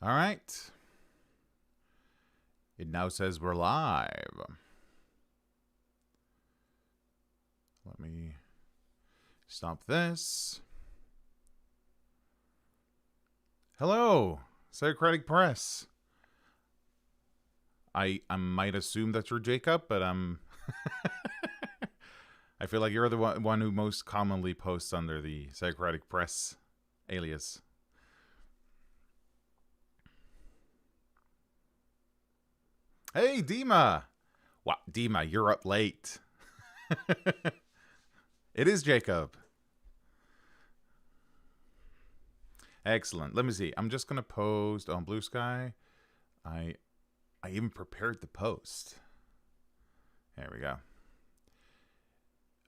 All right. It now says we're live. Let me stop this. Hello, Socratic Press. I might assume that you're Jacob, but I feel like you're the one who most commonly posts under the Socratic Press alias. Hey, Dima! Wow, Dima, you're up late. It is Jacob. Excellent. Let me see. I'm just going to post on Blue Sky. I even prepared the post. There we go.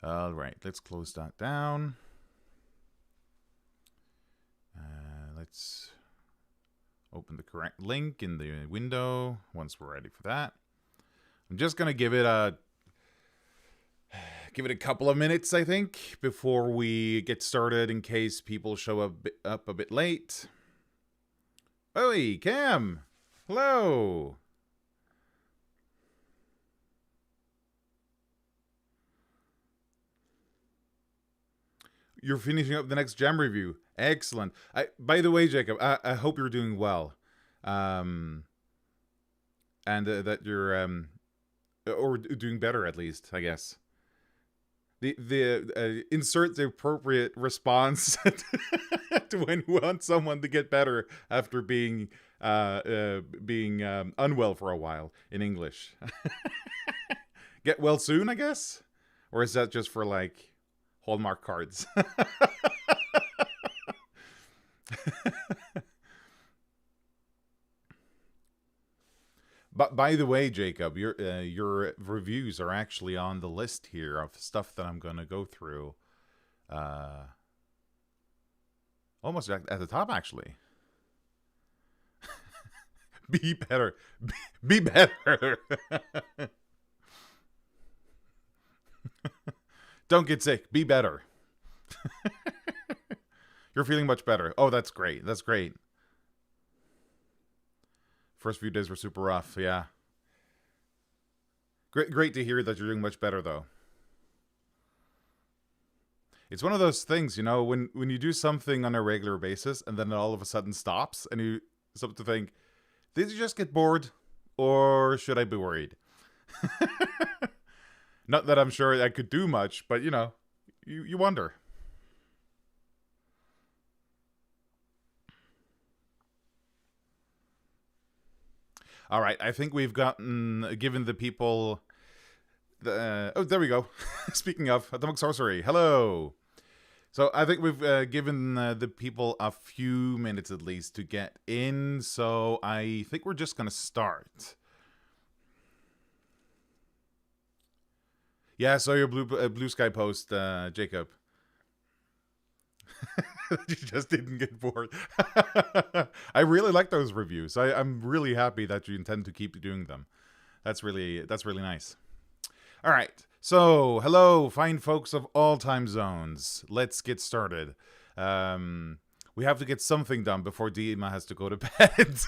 All right, let's close that down. Let's open the correct link in the window once we're ready for that. I'm just going to give it a couple of minutes, I think, before we get started in case people show up a bit late. Hey, Cam! Hello! You're finishing up the next Gem review. Excellent. By the way, Jacob, I hope you're doing well. And that you're or doing better, at least, I guess. The insert the appropriate response to when you want someone to get better after being unwell for a while in English. Get well soon, I guess? Or is that just for, like, Hallmark cards? But by the way, Jacob, your reviews are actually on the list here of stuff that I'm going to go through. Almost at the top, actually. Be better. Be better. Don't get sick. Be better. You're feeling much better. Oh, that's great. That's great. First few days were super rough, yeah. Great to hear that you're doing much better, though. It's one of those things, you know, when you do something on a regular basis and then it all of a sudden stops and you start to think, did you just get bored? Or should I be worried? Not that I'm sure I could do much, but, you know, you wonder. All right, I think we've given the people oh, there we go. Speaking of Atomic Sorcery, hello. So I think we've given the people a few minutes at least to get in, so I think we're just going to start. Yeah, I saw your Blue Sky post, Jacob. You just didn't get bored. I really like those reviews. I'm really happy that you intend to keep doing them. That's really nice. All right. So, hello, fine folks of all time zones. Let's get started. We have to get something done before Dima has to go to bed.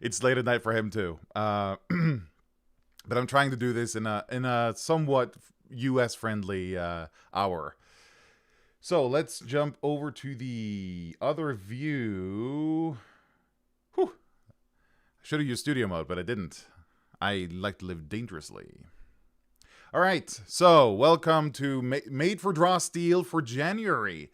It's late at night for him too. But I'm trying to do this in a somewhat US friendly hour. So let's jump over to the other view. Whew. I should have used studio mode, but I didn't. I like to live dangerously. All right, so welcome to Made for Draw Steel for January.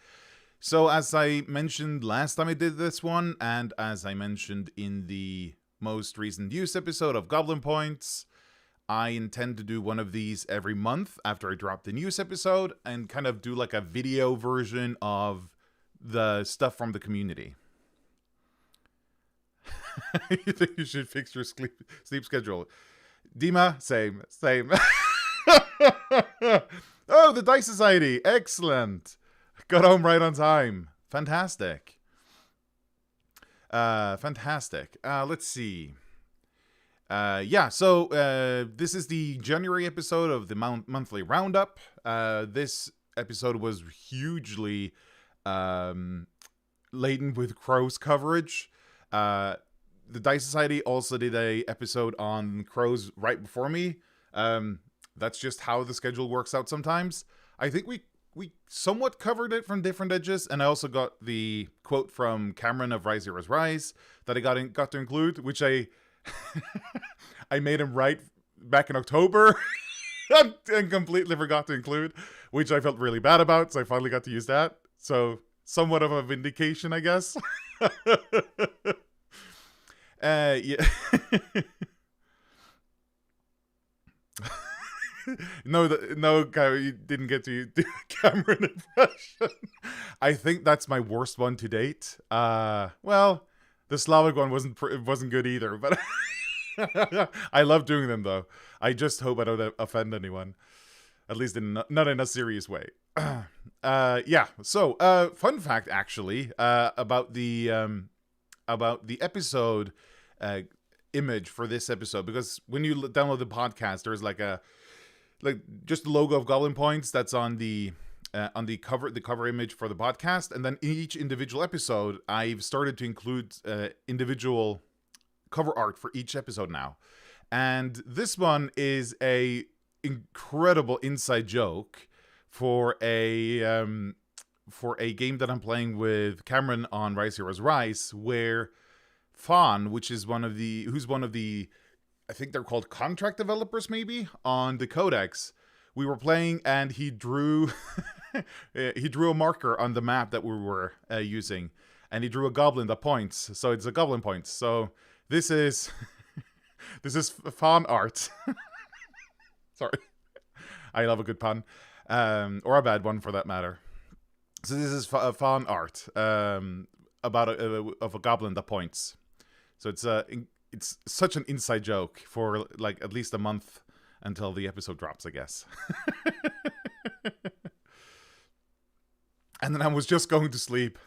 So as I mentioned last time I did this one, and as I mentioned in the most recent news episode of Goblin Points, I intend to do one of these every month after I drop the news episode and kind of do like a video version of the stuff from the community. You think you should fix your sleep schedule? Dima, same. Oh, the Dice Society. Excellent. Got home right on time. Fantastic. Let's see. So this is the January episode of the monthly roundup. This episode was hugely laden with Crow's coverage. The Dice Society also did a episode on crows right before me. That's just how the schedule works out sometimes. I think we somewhat covered it from different edges, and I also got the quote from Cameron of Rise Heroes Rise that I got to include, which I I made him write back in October and completely forgot to include, which I felt really bad about, so I finally got to use that. So somewhat of a vindication, I guess. Yeah. No, you didn't get to do Cameron impression. I think that's my worst one to date. Well, the Slavic one wasn't good either, but I love doing them though. I just hope I don't offend anyone, at least not in a serious way. Yeah. So, fun fact actually about the episode image for this episode, because when you download the podcast, there's like just the logo of Goblin Points that's on the cover image for the podcast, and then in each individual episode, I've started to include individual cover art for each episode now, and this one is a incredible inside joke for a game that I'm playing with Cameron on Rise Heroes Rise, where Fawn, who's one of the I think they're called contract developers maybe on the Codex, we were playing and he drew a marker on the map that we were using, and he drew a goblin that points, so it's a Goblin Points. So this is Fawn art. Sorry, I love a good pun, or a bad one for that matter. So this is Fawn art about of a goblin that points. So it's such an inside joke for like at least a month until the episode drops, I guess. And then I was just going to sleep.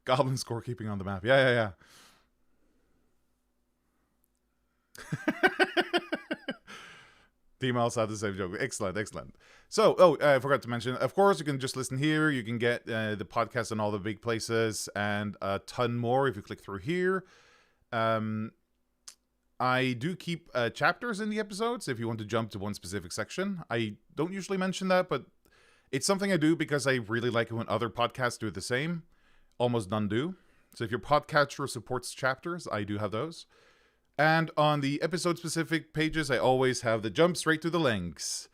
Goblin scorekeeping on the map. Yeah. Team also had the same joke. Excellent. So, I forgot to mention, of course, you can just listen here. You can get the podcast on all the big places and a ton more if you click through here. I do keep chapters in the episodes if you want to jump to one specific section. I don't usually mention that, but it's something I do because I really like it when other podcasts do the same. Almost none do. So if your podcatcher supports chapters, I do have those. And on the episode-specific pages, I always have the jump straight to the links,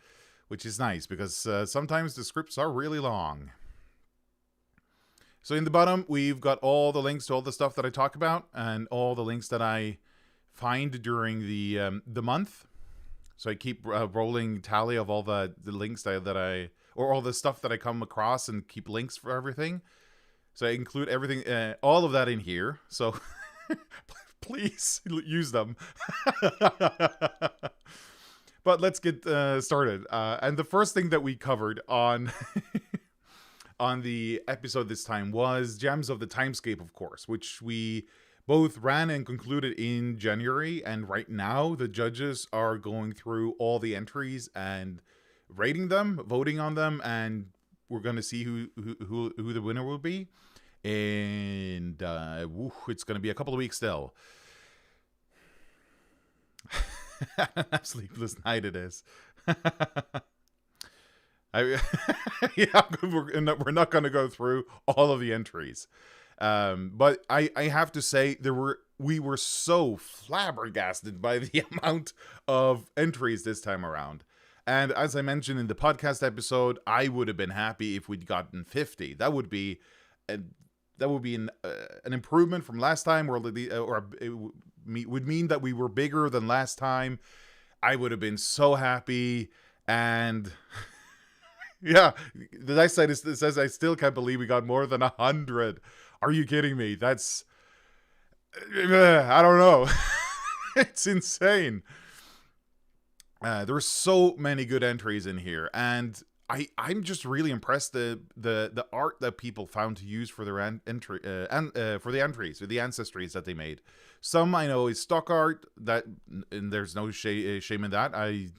which is nice because sometimes the scripts are really long. So in the bottom, we've got all the links to all the stuff that I talk about and all the links that I find during the month. So I keep rolling tally of all the links that or all the stuff that I come across, and keep links for everything. So I include everything, all of that in here. So please use them. But let's get started. And the first thing that we covered on on the episode this time was Gems of the Timescape, of course, which we both ran and concluded in January. And right now, the judges are going through all the entries and rating them, voting on them, and we're going to see who the winner will be. And it's going to be a couple of weeks still. A sleepless night it is. Yeah, we're not going to go through all of the entries, but I have to say we were so flabbergasted by the amount of entries this time around. And as I mentioned in the podcast episode, I would have been happy if we'd gotten 50. That would be an improvement from last time, or it would mean that we were bigger than last time. I would have been so happy. And yeah, the nice side says I still can't believe we got more than 100. Are you kidding me? That's I don't know. It's insane. There's so many good entries in here, and I'm just really impressed the art that people found to use for their for the entries, or the ancestries that they made. Some I know is stock art, and there's no shame in that. I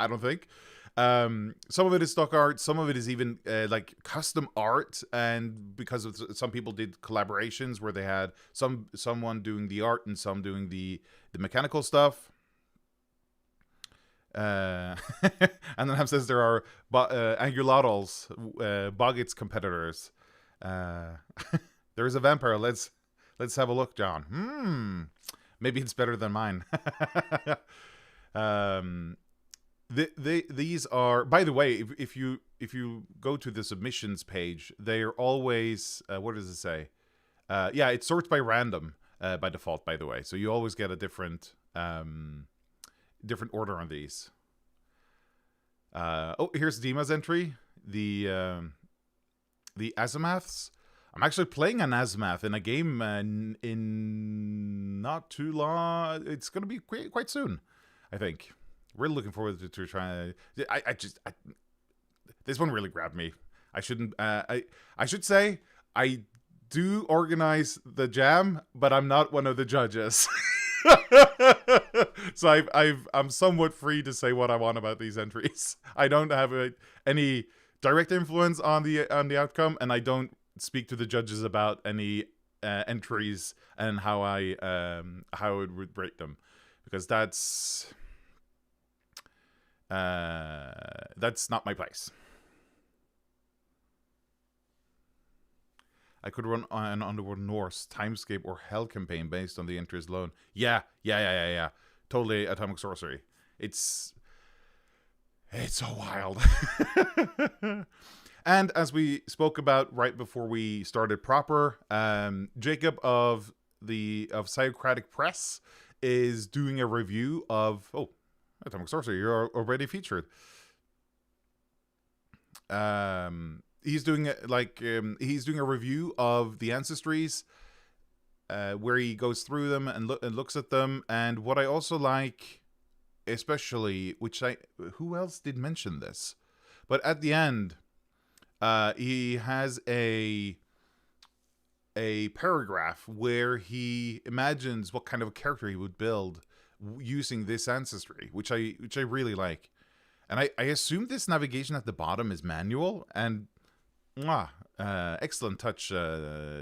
don't think. Some of it is stock art, some of it is even like custom art, and because of some people did collaborations where they had someone doing the art and some doing the mechanical stuff. And then Ham says there are Angulodals, Boggett's competitors. There's a vampire. Let's have a look, John. Maybe it's better than mine. These are, by the way, if you go to the submissions page, they are always what does it say? Yeah, it sorts by random by default, by the way. So you always get a different order on these. Oh, here's Dima's entry. The Azimaths. I'm actually playing an Azimath in a game in not too long. It's going to be quite soon, I think. Really looking forward to trying. This one really grabbed me. I shouldn't. I should say I do organize the jam, but I'm not one of the judges. So I'm somewhat free to say what I want about these entries. I don't have any direct influence on the outcome, and I don't speak to the judges about any entries and how I would rate them, because that's not my place. I could run an Underworld Norse, Timescape, or Hell campaign based on the entries alone. Yeah. Totally Atomic Sorcery. It's so wild. And as we spoke about right before we started proper, Jacob of Psychocratic Press is doing a review of Atomic Sorcery. You're already featured. He's doing a review of the Ancestries, where he goes through them and looks at them. And what I also like, especially, who else did mention this? But at the end, he has a paragraph where he imagines what kind of a character he would build using this ancestry, which I really like. And I assume this navigation at the bottom is manual, and excellent touch,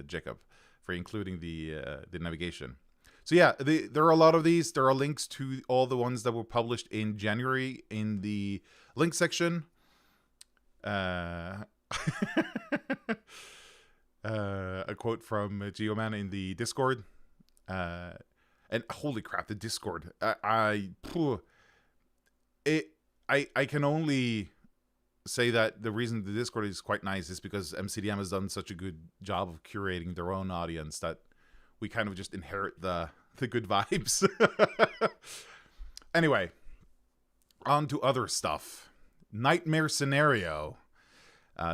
Jacob, for including the navigation. So yeah, there are a lot of these. There are links to all the ones that were published in January in the link section. A quote from Geoman in the Discord. And holy crap, the Discord. I can only say that the reason the Discord is quite nice is because MCDM has done such a good job of curating their own audience that we kind of just inherit the good vibes. Anyway, on to other stuff. Nightmare Scenario.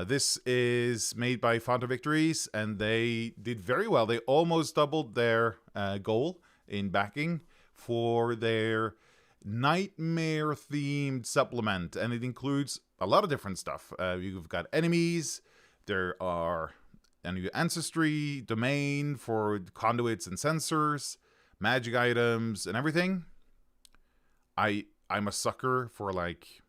This is made by Font of Victories, and they did very well. They almost doubled their goal in backing for their nightmare-themed supplement, and it includes a lot of different stuff. You've got enemies, there are a new ancestry, domain for conduits and sensors, magic items, and everything. I'm a sucker for like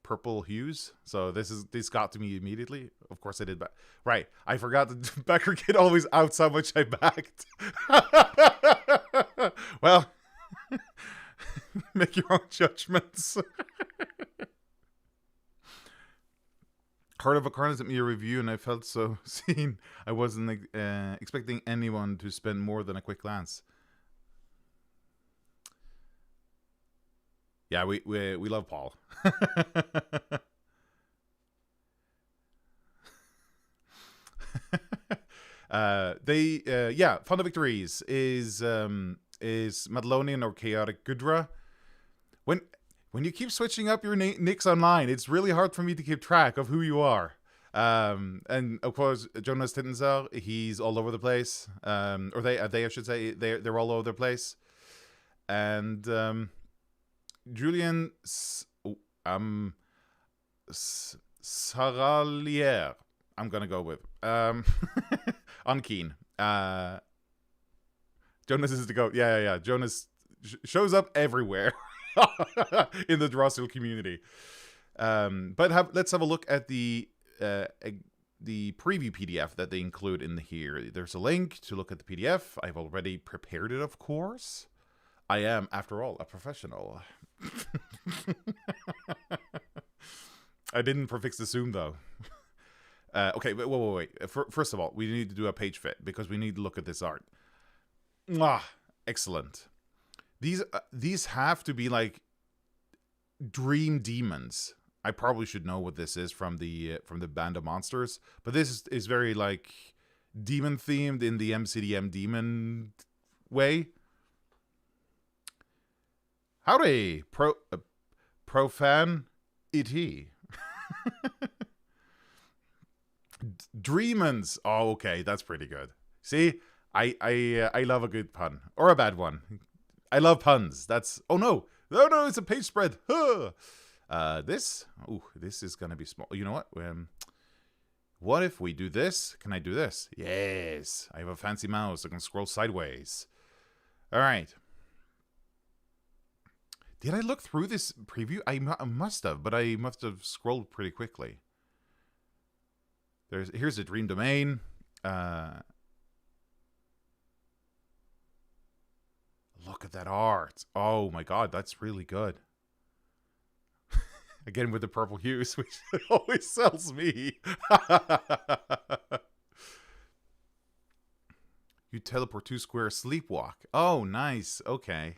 purple hues, so this got to me immediately. Of course I did, but right, I forgot that backer kid always outs how much I backed. Well, make your own judgments. Heart of Acarna sent me a review, and I felt so seen. I wasn't expecting anyone to spend more than a quick glance. Yeah, we love Paul. Fond of Victories is Madalonian or Chaotic Gudra. When you keep switching up your nicks online, it's really hard for me to keep track of who you are. And of course, Jonas Tittenzel, he's all over the place. Or they I should say, they're all over the place. And Julian Saralier, I'm gonna go with on Keen. Jonas is the goat. Yeah. Jonas shows up everywhere. in the Drossel community. Let's have a look at the preview PDF that they include in here. There's a link to look at the PDF. I've already prepared it, of course. I am, after all, a professional. I didn't prefix the Zoom, though. Okay, wait. First of all, we need to do a page fit because we need to look at this art. Mwah, excellent. These have to be like dream demons. I probably should know what this is from the Band of Monsters, but this is very like demon themed in the MCDM demon way. Howdy, profan it. Dreamans. Oh, okay, that's pretty good. See, I love a good pun or a bad one. I love puns. That's no, it's a page spread. This is gonna be small. You know what? What if we do this? Can I do this? Yes, I have a fancy mouse. I can scroll sideways. All right. Did I look through this preview? I must have, but I must have scrolled pretty quickly. Here's the dream domain. Look at that art. Oh my god, that's really good. Again with the purple hues, which always sells me. You teleport 2 square sleepwalk. Oh, nice. Okay.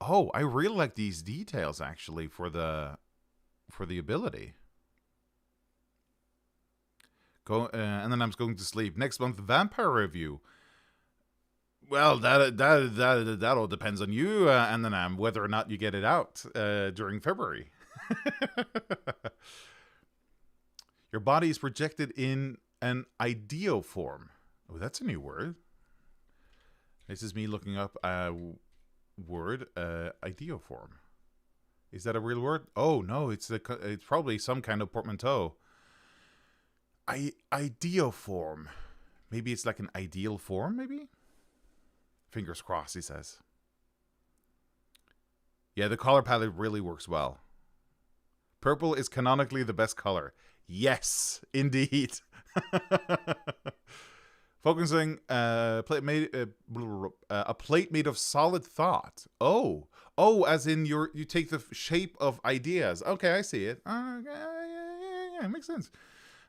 Oh, I really like these details actually for the ability. And then I'm going to sleep. Next month, vampire review. Well, that all depends on you, and then whether or not you get it out during February. Your body is projected in an ideoform. Oh, that's a new word. This is me looking up a word, ideoform. Is that a real word? Oh no, it's probably some kind of portmanteau. Ideoform. Maybe it's like an ideal form, maybe? Fingers crossed, he says. Yeah, the color palette really works well. Purple is canonically the best color. Yes, indeed. Focusing a plate made of solid thought. Oh, as in you take the shape of ideas. Okay, I see it. Yeah, makes sense.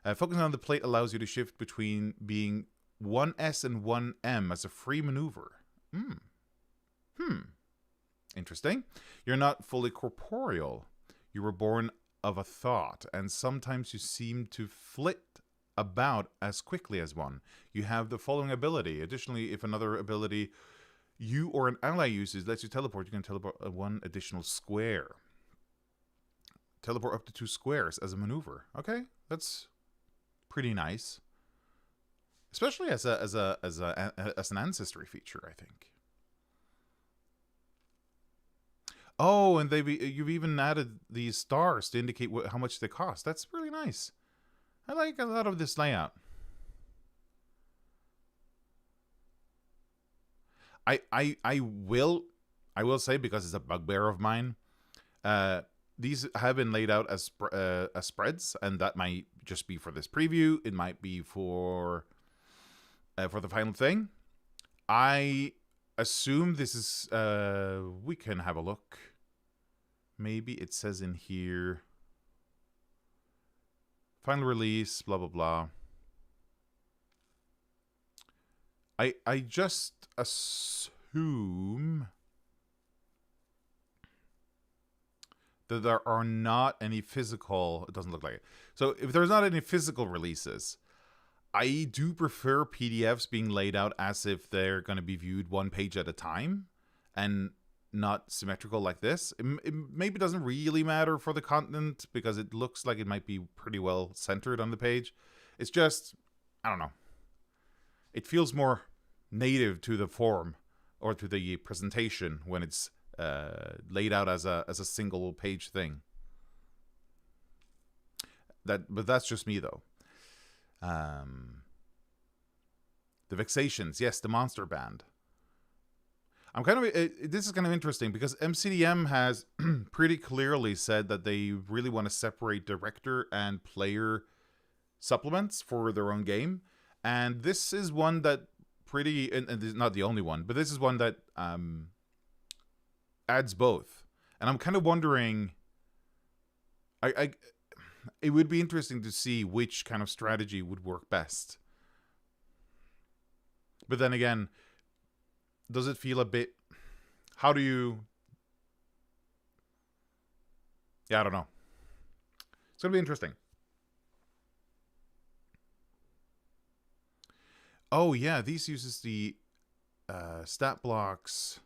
Focusing on the plate allows you to shift between being 1S and 1M as a free maneuver. Interesting. You're not fully corporeal. You were born of a thought, and sometimes you seem to flit about as quickly as one. You have the following ability. Additionally, if another ability you or an ally uses lets you teleport, you can teleport 1 additional square. Teleport up to 2 squares as a maneuver. Okay, that's pretty nice. Especially as an ancestry feature, I think. Oh, and you've even added these stars to indicate how much they cost. That's really nice. I like a lot of this layout. I will say, because it's a bugbear of mine, these have been laid out as spreads, and that might just be for this preview. It might be for the final thing. I assume this is we can have a look. Maybe it says in here final release, blah blah blah. I just assume that there are not any physical, it doesn't look like it. So if there's not any physical releases, I do prefer PDFs being laid out as if they're going to be viewed one page at a time and not symmetrical like this. It maybe doesn't really matter for the content because it looks like it might be pretty well centered on the page. It's just, I don't know. It feels more native to the form or to the presentation when it's laid out as a single page thing. But that's just me though. The Vexations, yes, the monster band. I'm kind of this is kind of interesting because MCDM has pretty clearly said that they really want to separate director and player supplements for their own game, and this is one that and this is not the only one, but this is one that adds both. And I'm kind of wondering, it would be interesting to see which kind of strategy would work best. But then again, does it feel a bit, how do you, yeah, I don't know. It's gonna be interesting. Oh yeah, these uses the stat blocks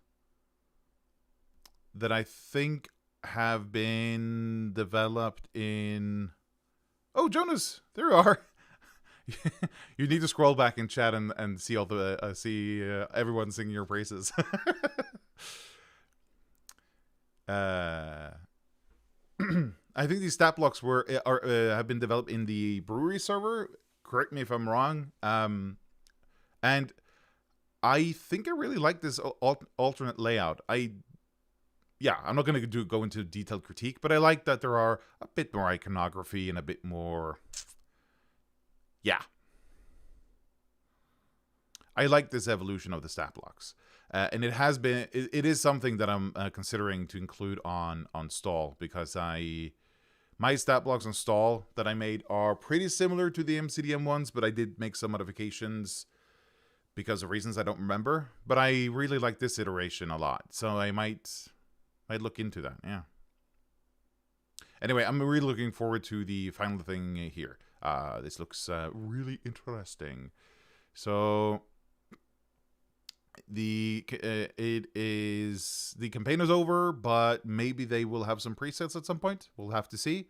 that I think have been developed in... Oh, Jonas, there you are. You need to scroll back in chat and see all the everyone singing your praises. I think these stat blocks have been developed in the brewery server. Correct me if I'm wrong. And I think I really like this alternate layout. I'm not going to go into detailed critique, but I like that there are a bit more iconography and a bit more... Yeah. I like this evolution of the stat blocks. And it has been... It is something that I'm considering to include on Stall, because my stat blocks on Stall that I made are pretty similar to the MCDM ones, but I did make some modifications because of reasons I don't remember. But I really like this iteration a lot, so I might look into that, yeah. Anyway, I'm really looking forward to the final thing here. This looks really interesting. So the campaign is over, but maybe they will have some presets at some point. We'll have to see.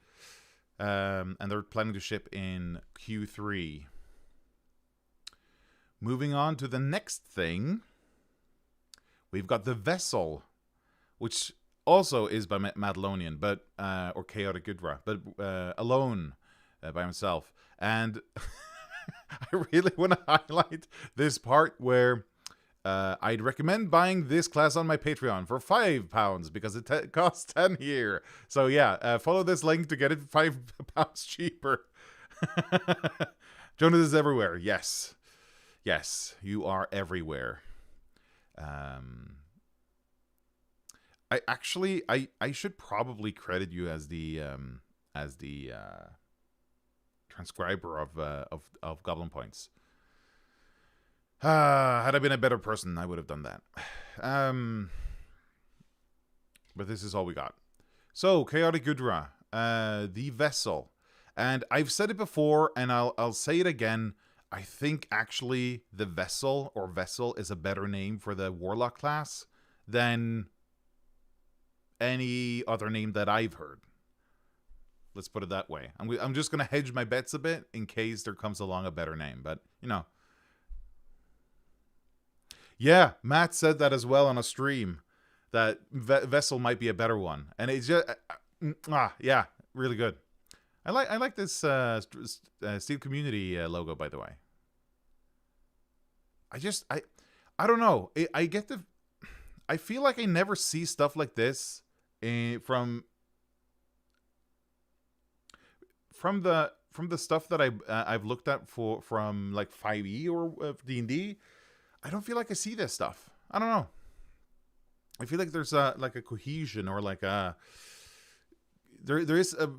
And they're planning to ship in Q3. Moving on to the next thing, we've got the Vessel, which also is by Madalonian, but or Chaotic Gudra, but alone by himself. And I really want to highlight this part where I'd recommend buying this class on my Patreon for £5 because it costs 10 here. So yeah, follow this link to get it £5 cheaper. Jonas is everywhere. Yes, you are everywhere. I should probably credit you as the transcriber of Goblin Points. Had I been a better person, I would have done that. But this is all we got. So, Chaotic Gudra, the Vessel. And I've said it before, and I'll say it again. I think, actually, the Vessel, or Vessel, is a better name for the Warlock class than any other name that I've heard. Let's put it that way. I'm just going to hedge my bets a bit in case there comes along a better name. But, you know. Yeah, Matt said that as well on a stream. That Vessel might be a better one. And it's just... yeah, really good. I like this Steel Community logo, by the way. I don't know. I feel like I never see stuff like this from the stuff that I've looked at from like 5e or D&D. I don't feel like I see this stuff. I don't know. I feel like there's like a cohesion, or like there is a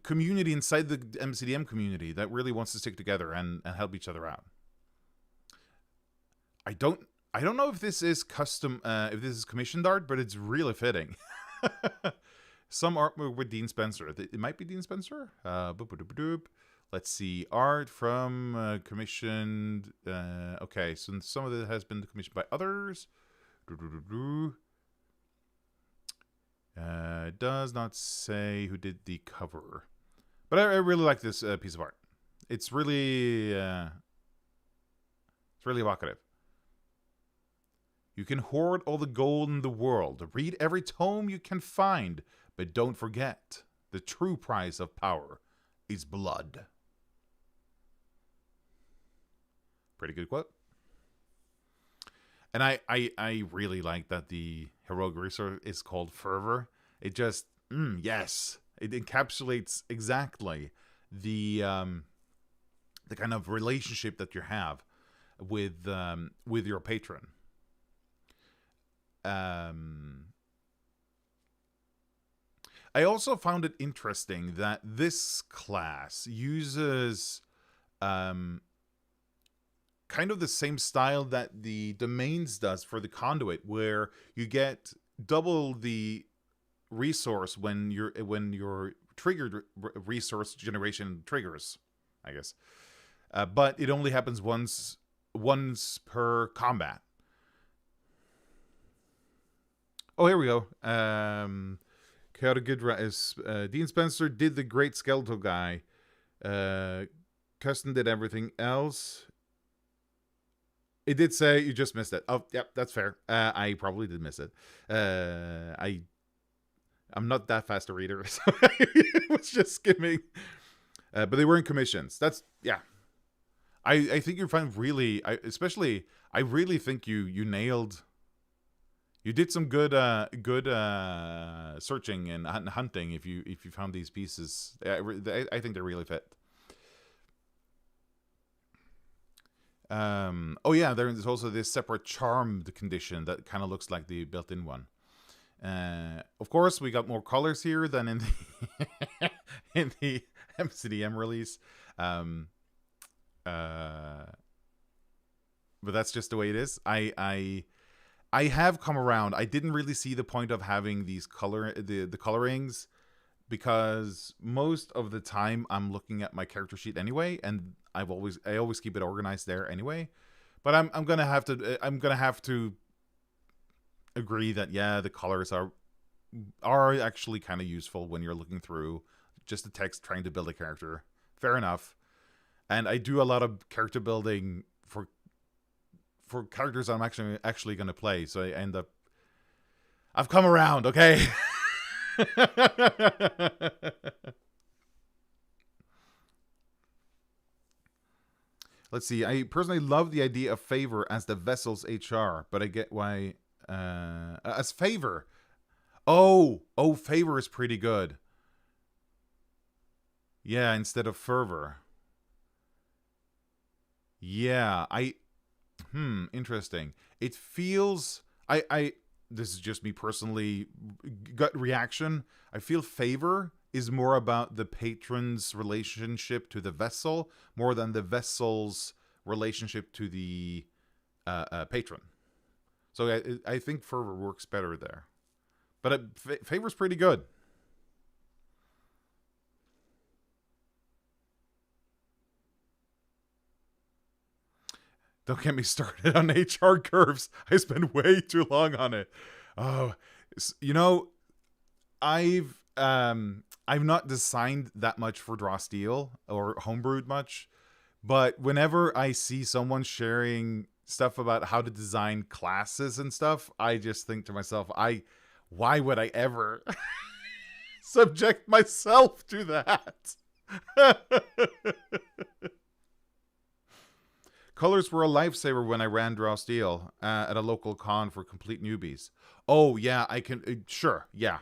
community inside the MCDM community that really wants to stick together and help each other out. I don't know if this is custom, if this is commissioned art, but it's really fitting. Some artwork with Dean Spencer. It might be Dean Spencer. Let's see. Art from commissioned. Okay, so some of it has been commissioned by others. Does not say who did the cover, but I really like this piece of art. It's really evocative. You can hoard all the gold in the world, read every tome you can find, but don't forget, the true price of power is blood. Pretty good quote. And I really like that the heroic resource is called fervor. It just yes, it encapsulates exactly the kind of relationship that you have with your patron. I also found it interesting that this class uses kind of the same style that the domains does for the conduit, where you get double the resource when your triggered resource generation triggers, I guess. But it only happens once per combat. Oh, here we go. Chaotic Good is Dean Spencer did the Great Skeletal Guy. Custom did everything else. It did say you just missed it. Oh, yep, that's fair. I probably did miss it. I'm not that fast a reader, so it was just skimming. But they weren't commissions. That's, yeah. I think you find really, I really think you nailed. You did some good searching and hunting if you found these pieces. I think they really fit. Oh yeah, there's also this separate charmed condition that kind of looks like the built-in one. Of course, we got more colors here than in the in the MCDM release. But that's just the way it is. I have come around. I didn't really see the point of having these the colorings, because most of the time I'm looking at my character sheet anyway, and I always keep it organized there anyway. But I'm gonna have to agree that, yeah, the colors are actually kind of useful when you're looking through just the text trying to build a character. Fair enough. And I do a lot of character building for characters I'm actually going to play, so I've come around, okay? Let's see. I personally love the idea of favor as the vessel's HR, but I get why as favor. Oh, favor is pretty good. Yeah, instead of fervor. Yeah, interesting. It feels this is just me personally, gut reaction. I feel favor is more about the patron's relationship to the vessel more than the vessel's relationship to the patron. So I think fervor works better there. But favor's pretty good. Don't get me started on HR curves. I spend way too long on it. Oh, you know, I've not designed that much for Draw Steel or homebrewed much, but whenever I see someone sharing stuff about how to design classes and stuff, I just think to myself, why would I ever subject myself to that? Colors were a lifesaver when I ran Draw Steel at a local con for complete newbies. Oh, yeah, I can... sure, yeah.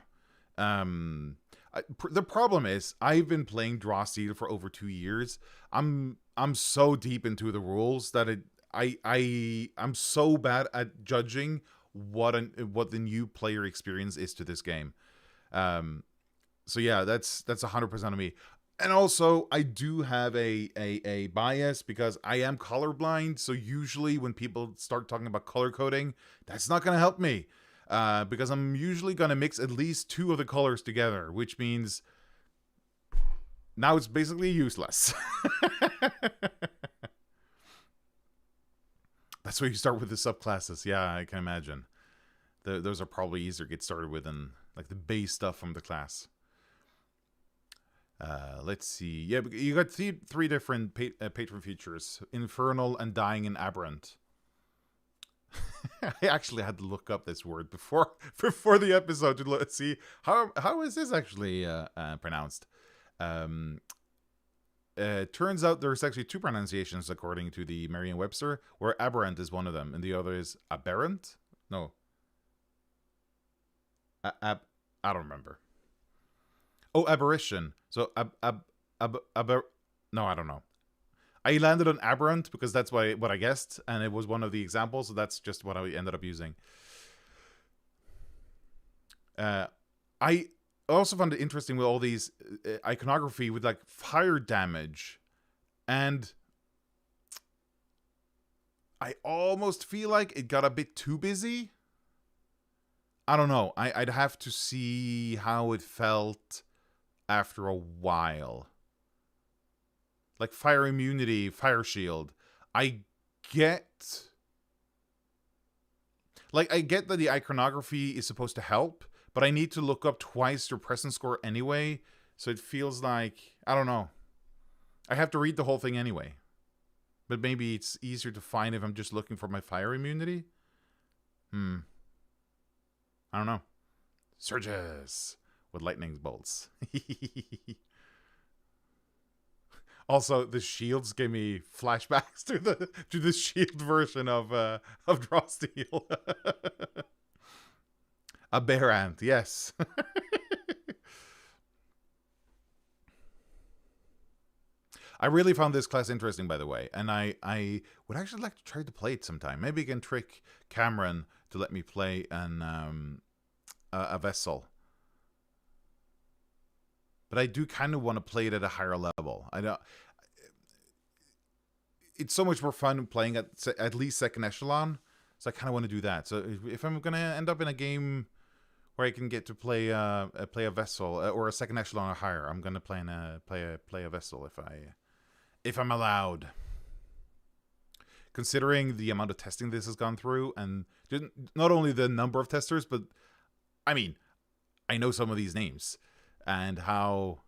The problem is, I've been playing Draw Steel for over 2 years. I'm so deep into the rules that I'm so bad at judging what the new player experience is to this game. So yeah, that's 100% of me. And also, I do have a bias because I am colorblind. So usually when people start talking about color coding, that's not going to help me. Because I'm usually going to mix at least 2 of the colors together, which means now it's basically useless. That's where you start with the subclasses. Yeah, I can imagine. Those are probably easier to get started with than like the base stuff from the class. Let's see. Yeah, you got three different patron features: Infernal, Undying, and Aberrant. I actually had to look up this word before the episode to see how is this actually pronounced. turns out there's actually two pronunciations according to the Merriam-Webster, where aberrant is one of them, and the other is aberrant. No, I don't remember. Oh, aberration. So no, I don't know. I landed on aberrant because that's what I guessed, and it was one of the examples, so that's just what I ended up using. I also found it interesting with all these iconography with like fire damage, and I almost feel like it got a bit too busy. I don't know. I'd have to see how it felt after a while. Like fire immunity, fire shield. I get that the iconography is supposed to help, but I need to look up twice your presence score anyway, so it feels like, I don't know. I have to read the whole thing anyway. But maybe it's easier to find if I'm just looking for my fire immunity? I don't know. Surges with lightning bolts. Also, the shields gave me flashbacks to the shield version of Draw Steel. A bear ant, yes. I really found this class interesting, by the way, and I would actually like to try to play it sometime. Maybe I can trick Cameron to let me play a vessel. But I do kind of want to play it at a higher level. I don't. It's so much more fun playing at least second echelon, so I kind of want to do that. So if I'm gonna end up in a game where I can get to play a vessel or a second echelon or higher, I'm gonna play a vessel if I'm allowed. Considering the amount of testing this has gone through, and not only the number of testers, but I mean, I know some of these names and how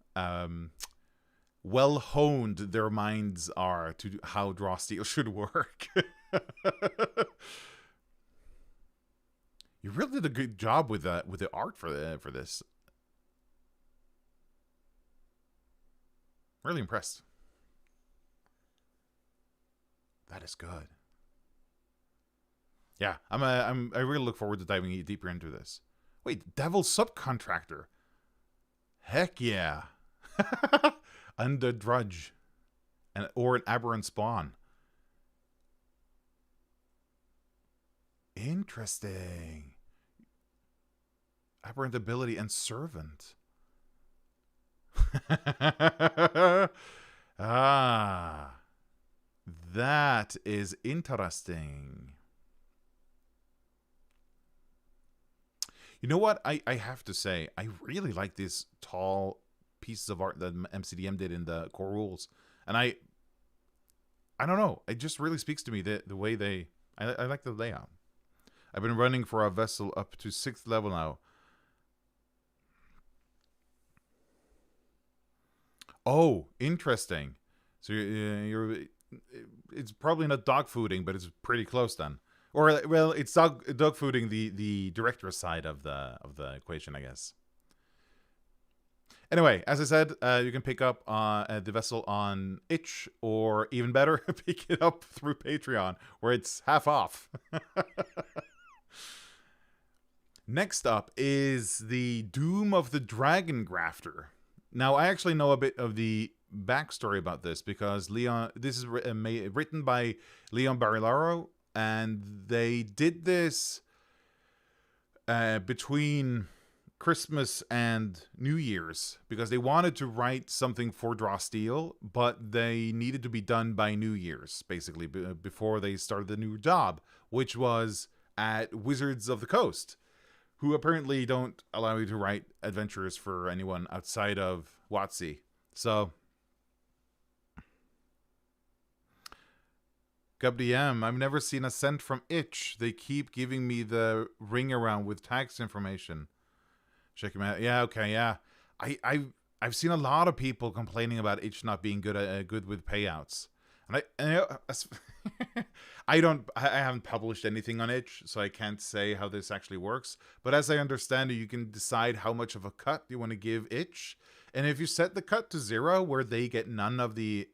well honed their minds are to how Draw Steel should work. You really did a good job with the art for this. Really impressed. That is good. Yeah, I really look forward to diving deeper into this. Wait, Devil Subcontractor. Heck yeah. Undead Drudge. Or an Aberrant Spawn. Interesting. Aberrant Ability and Servant. Ah. That is interesting. You know what? I have to say, I really like these tall pieces of art that MCDM did in the core rules. And I don't know. It just really speaks to me the way they... I like the layout. I've been running for a vessel up to 6th level now. Oh, interesting. So you're it's probably not dog fooding, but it's pretty close then. Or well, it's dog fooding the director's side of the equation, I guess. Anyway, as I said, you can pick up the vessel on itch, or even better, pick it up through Patreon, where it's half off. Next up is the Doom of the Dragon Grafter. Now, I actually know a bit of the backstory about this because this is written by Leon Barilaro, and they did this between Christmas and New Year's because they wanted to write something for Draw Steel, but they needed to be done by New Year's, basically, before they started the new job, which was at Wizards of the Coast, who apparently don't allow you to write adventures for anyone outside of WotC. So, GubDM, I've never seen a cent from itch. They keep giving me the ring around with tax information. Check him out. Yeah, okay, yeah. I've seen a lot of people complaining about itch not being good with payouts. I don't, I haven't published anything on itch, so I can't say how this actually works. But as I understand it, you can decide how much of a cut you want to give itch, and if you set the cut to 0, where they get none of the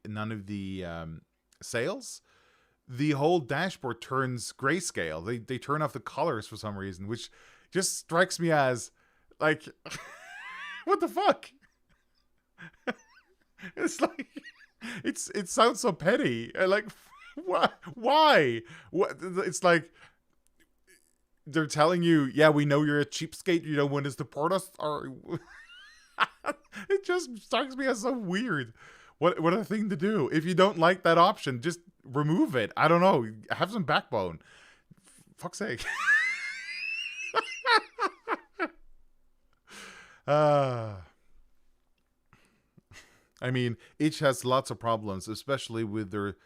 sales, the whole dashboard turns grayscale. They turn off the colors for some reason, which just strikes me as like, what the fuck? It's like, it sounds so petty. Like, why? What? It's like they're telling you, yeah, we know you're a cheapskate. You don't want to support us, or it just strikes me as so weird. What a thing to do. If you don't like that option, just remove it. I don't know. Have some backbone. Fuck's sake. I mean, itch has lots of problems, especially with their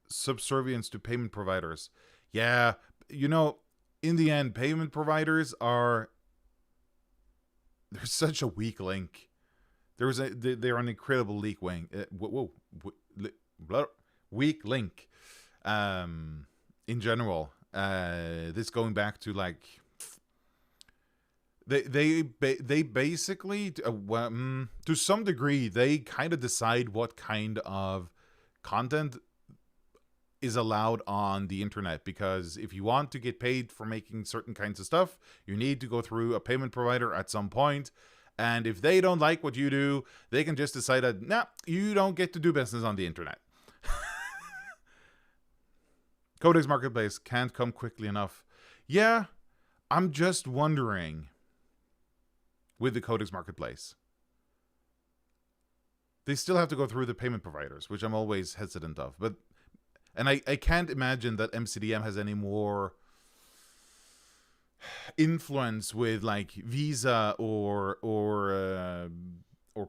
subservience to payment providers. Yeah, you know, in the end, payment providers are, they're such a weak link. They're an incredible weak link. In general, this going back to like, they basically, to some degree, they kind of decide what kind of content is allowed on the internet, because if you want to get paid for making certain kinds of stuff, you need to go through a payment provider at some point. And if they don't like what you do, they can just decide that, nah, you don't get to do business on the internet. Codex Marketplace can't come quickly enough. Yeah, I'm just wondering, with the Codex Marketplace, they still have to go through the payment providers, which I'm always hesitant of. And I can't imagine that MCDM has any more influence with like Visa or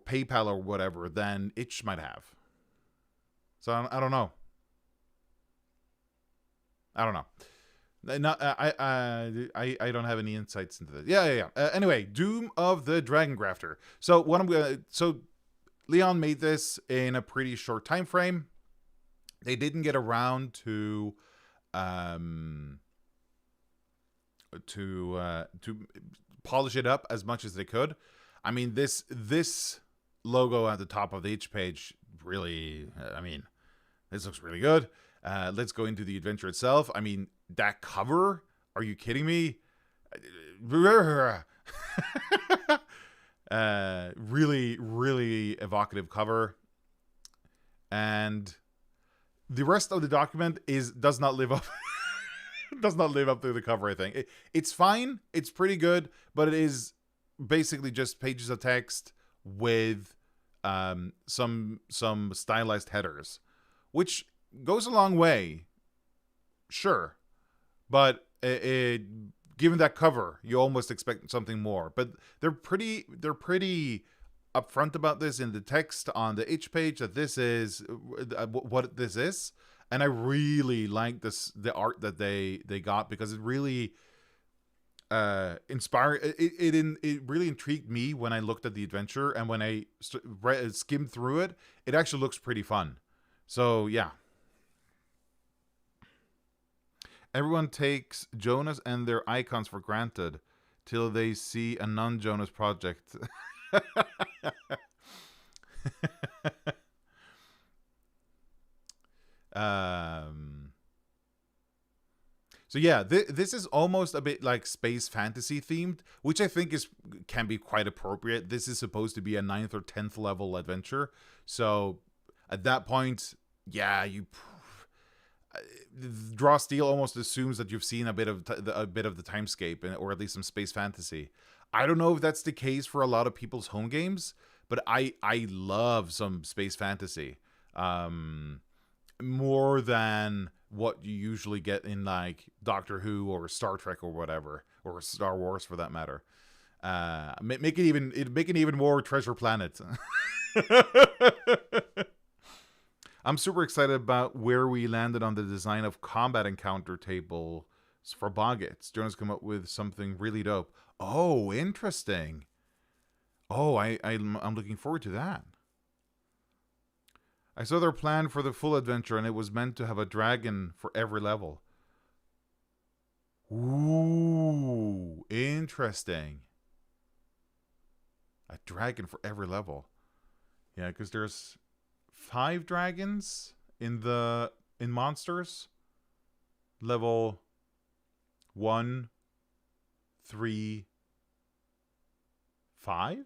PayPal or whatever than itch might have. So I don't know. I don't know. I don't have any insights into this. Yeah. Anyway, Doom of the Dragon Grafter. So Leon made this in a pretty short time frame. They didn't get around to polish it up as much as they could. I mean, this logo at the top of each page really, I mean, this looks really good. Let's go into the adventure itself. I mean, that cover, are you kidding me? Really, really evocative cover. And the rest of the document does not live up to the cover, I think. It's fine, it's pretty good, but it is basically just pages of text with some stylized headers, which goes a long way, sure, but given that cover, you almost expect something more. But they're pretty upfront about this in the text on the itch page, that this is what this is. And I really like the art that they got, because it really inspired. It really intrigued me when I looked at the adventure, and when I skimmed through it, it actually looks pretty fun. So yeah. Everyone takes Jonas and their icons for granted till they see a non-Jonas project. So yeah, this is almost a bit like space fantasy themed, which I think can be quite appropriate. This is supposed to be a 9th or 10th level adventure, so at that point, yeah, Draw Steel almost assumes that you've seen a bit of the timescape, or at least some space fantasy. I don't know if that's the case for a lot of people's home games, but I love some space fantasy more than what you usually get in like Doctor Who or Star Trek or whatever, or Star Wars for that matter. Make it even more Treasure Planet. I'm super excited about where we landed on the design of combat encounter tables for Boggets. Jonas come up with something really dope. Oh, interesting. Oh, I'm looking forward to that. I saw their plan for the full adventure, and it was meant to have a dragon for every level. Ooh, interesting. A dragon for every level. Yeah, because there's 5 dragons in monsters. Level 1, 3, 5?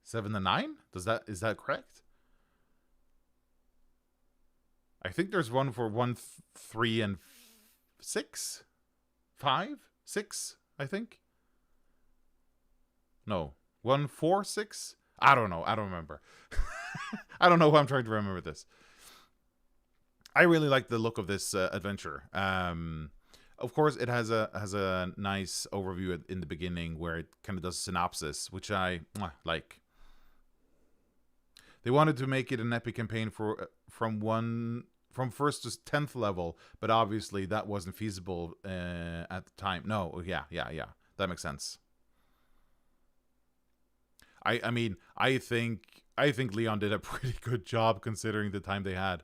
7 to 9? Is that correct? I think there's one for 1, 3, and 6? 5? 6, I think. No. 1, 4, 6? I don't know. I don't remember. I don't know who I'm trying to remember this. I really like the look of this adventure. Of course, it has a nice overview in the beginning where it kind of does a synopsis, which I like. They wanted to make it an epic campaign from 1st to 10th level, but obviously that wasn't feasible at the time. No, yeah, that makes sense. I mean, I think Leon did a pretty good job considering the time they had.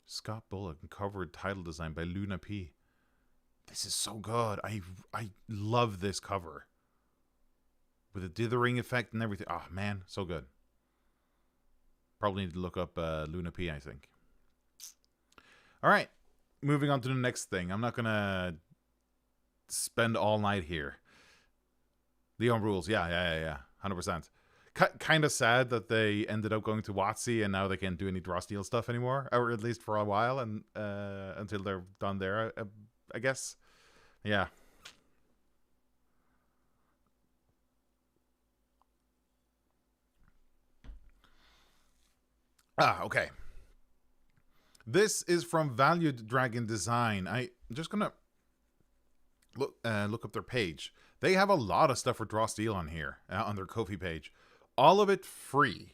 Scott Bullock and cover title design by Luna P. This is so good. I love this cover. With the dithering effect and everything. Oh, man. So good. Probably need to look up Luna P, I think. All right. Moving on to the next thing. I'm not going to spend all night here. Leon rules. Yeah. 100%. Kind of sad that they ended up going to WotC and now they can't do any draw steal stuff anymore, or at least for a while, and until they're done there, I guess. Yeah. Okay. This is from Valued Dragon Design. I'm just gonna look up their page. They have a lot of stuff for draw steal on here on their Ko-fi page. All of it free.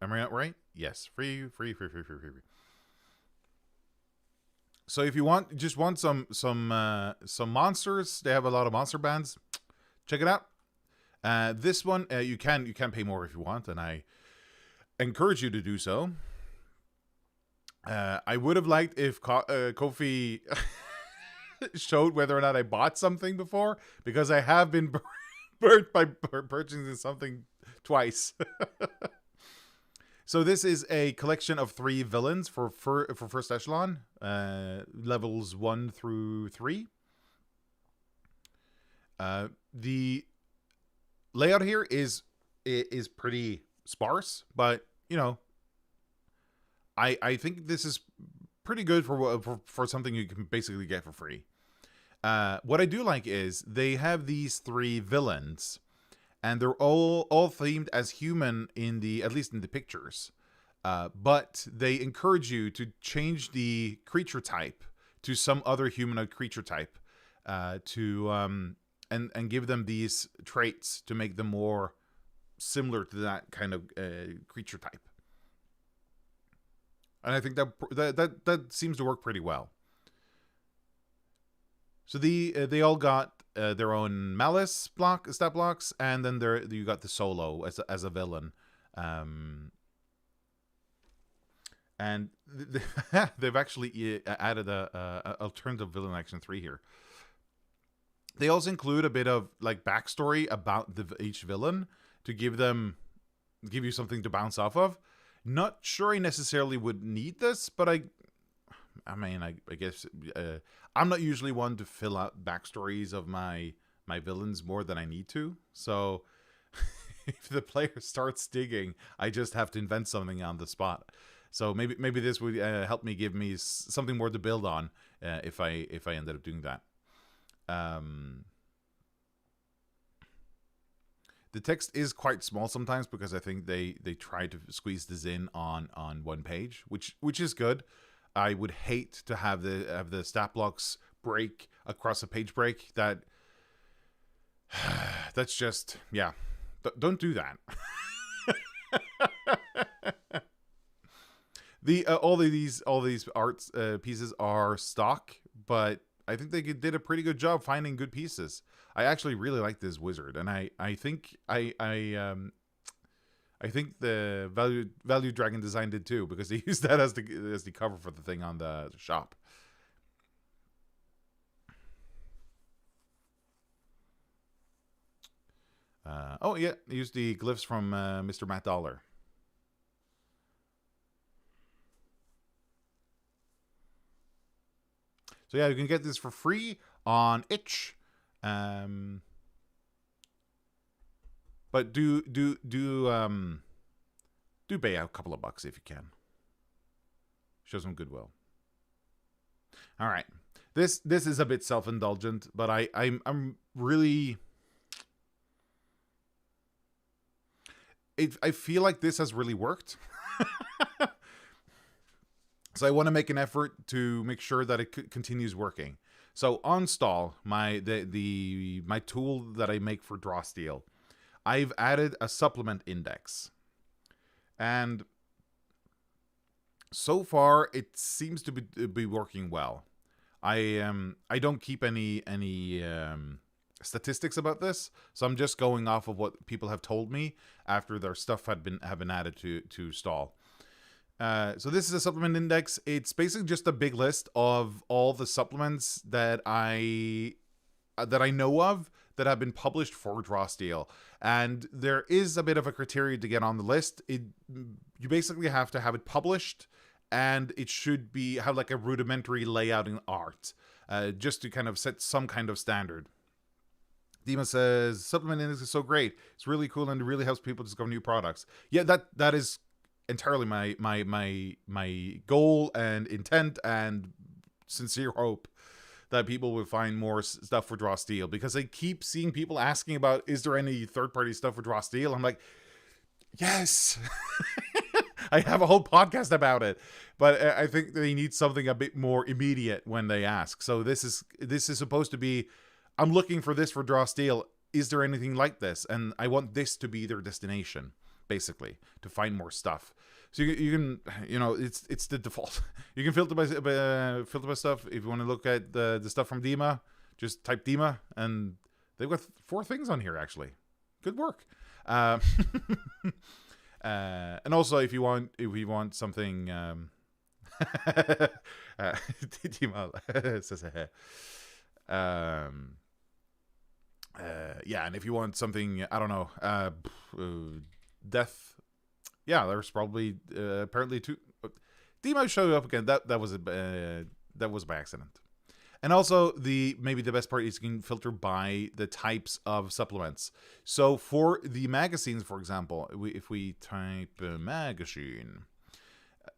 Am I right? Yes, free. So if you want some monsters, they have a lot of monster bands. Check it out. This one you can pay more if you want, and I encourage you to do so. I would have liked if Ko-fi showed whether or not I bought something before, because I have been burnt by purchasing something twice. So this is a collection of 3 villains for first echelon, levels 1 through 3. The layout here is pretty sparse, but you know, I think this is pretty good for something you can basically get for free. What I do like is they have these 3 villains, and they're all themed as human at least in the pictures. But they encourage you to change the creature type to some other humanoid creature type, and give them these traits to make them more similar to that kind of creature type. And I think that seems to work pretty well. So they all got their own malice stat blocks, and then you got the solo as a villain, and they've actually added a alternative villain action 3 here. They also include a bit of like backstory about each villain to give you something to bounce off of. Not sure I necessarily would need this, but I guess I'm not usually one to fill out backstories of my villains more than I need to. So if the player starts digging, I just have to invent something on the spot. So maybe this would help me give me something more to build on if I ended up doing that. The text is quite small sometimes because I think they try to squeeze this in on one page, which is good. I would hate to have the stat blocks break across a page break. That's just, yeah. Don't do that. All these art pieces are stock, but I think they did a pretty good job finding good pieces. I actually really like this wizard, and I think I think the value dragon design did too, because they used that as the cover for the thing on the shop. Oh yeah, they used the glyphs from Mr. Matt Dollar. So yeah, you can get this for free on itch. But do pay out a couple of bucks if you can. Show some goodwill. All right, this is a bit self-indulgent, but I'm really. I feel like this has really worked. So I want to make an effort to make sure that it continues working. So on stall, my tool that I make for draw steel, I've added a supplement index, and so far it seems to be working well. I don't keep any statistics about this, so I'm just going off of what people have told me after their stuff have been added to stall. So this is a supplement index. It's basically just a big list of all the supplements that I know of that have been published for draw steel, and there is a bit of a criteria to get on the list. You basically have to have it published, and it should have like a rudimentary layout in art, just to kind of set some kind of standard. Dima says supplement index is so great. It's really cool and it really helps people discover new products. Yeah, that is entirely my goal and intent and sincere hope that people will find more stuff for draw steel, because I keep seeing people asking about, is there any third-party stuff for draw steel? I'm like, yes. I have a whole podcast about it, but I think they need something a bit more immediate when they ask. So this is supposed to be, I'm looking for this for draw steel. Is there anything like this? And I want this to be their destination, basically, to find more stuff. So you can, it's the default. You can filter by stuff. If you want to look at the stuff from Dima, just type Dima, and they've got 4 things on here actually. Good work. And also if you want something, Dima says yeah, and if you want something, I don't know, death. Yeah, there's probably apparently 2. Demo showed up again. That was by accident. And also maybe the best part is you can filter by the types of supplements. So for the magazines, for example, if we type magazine,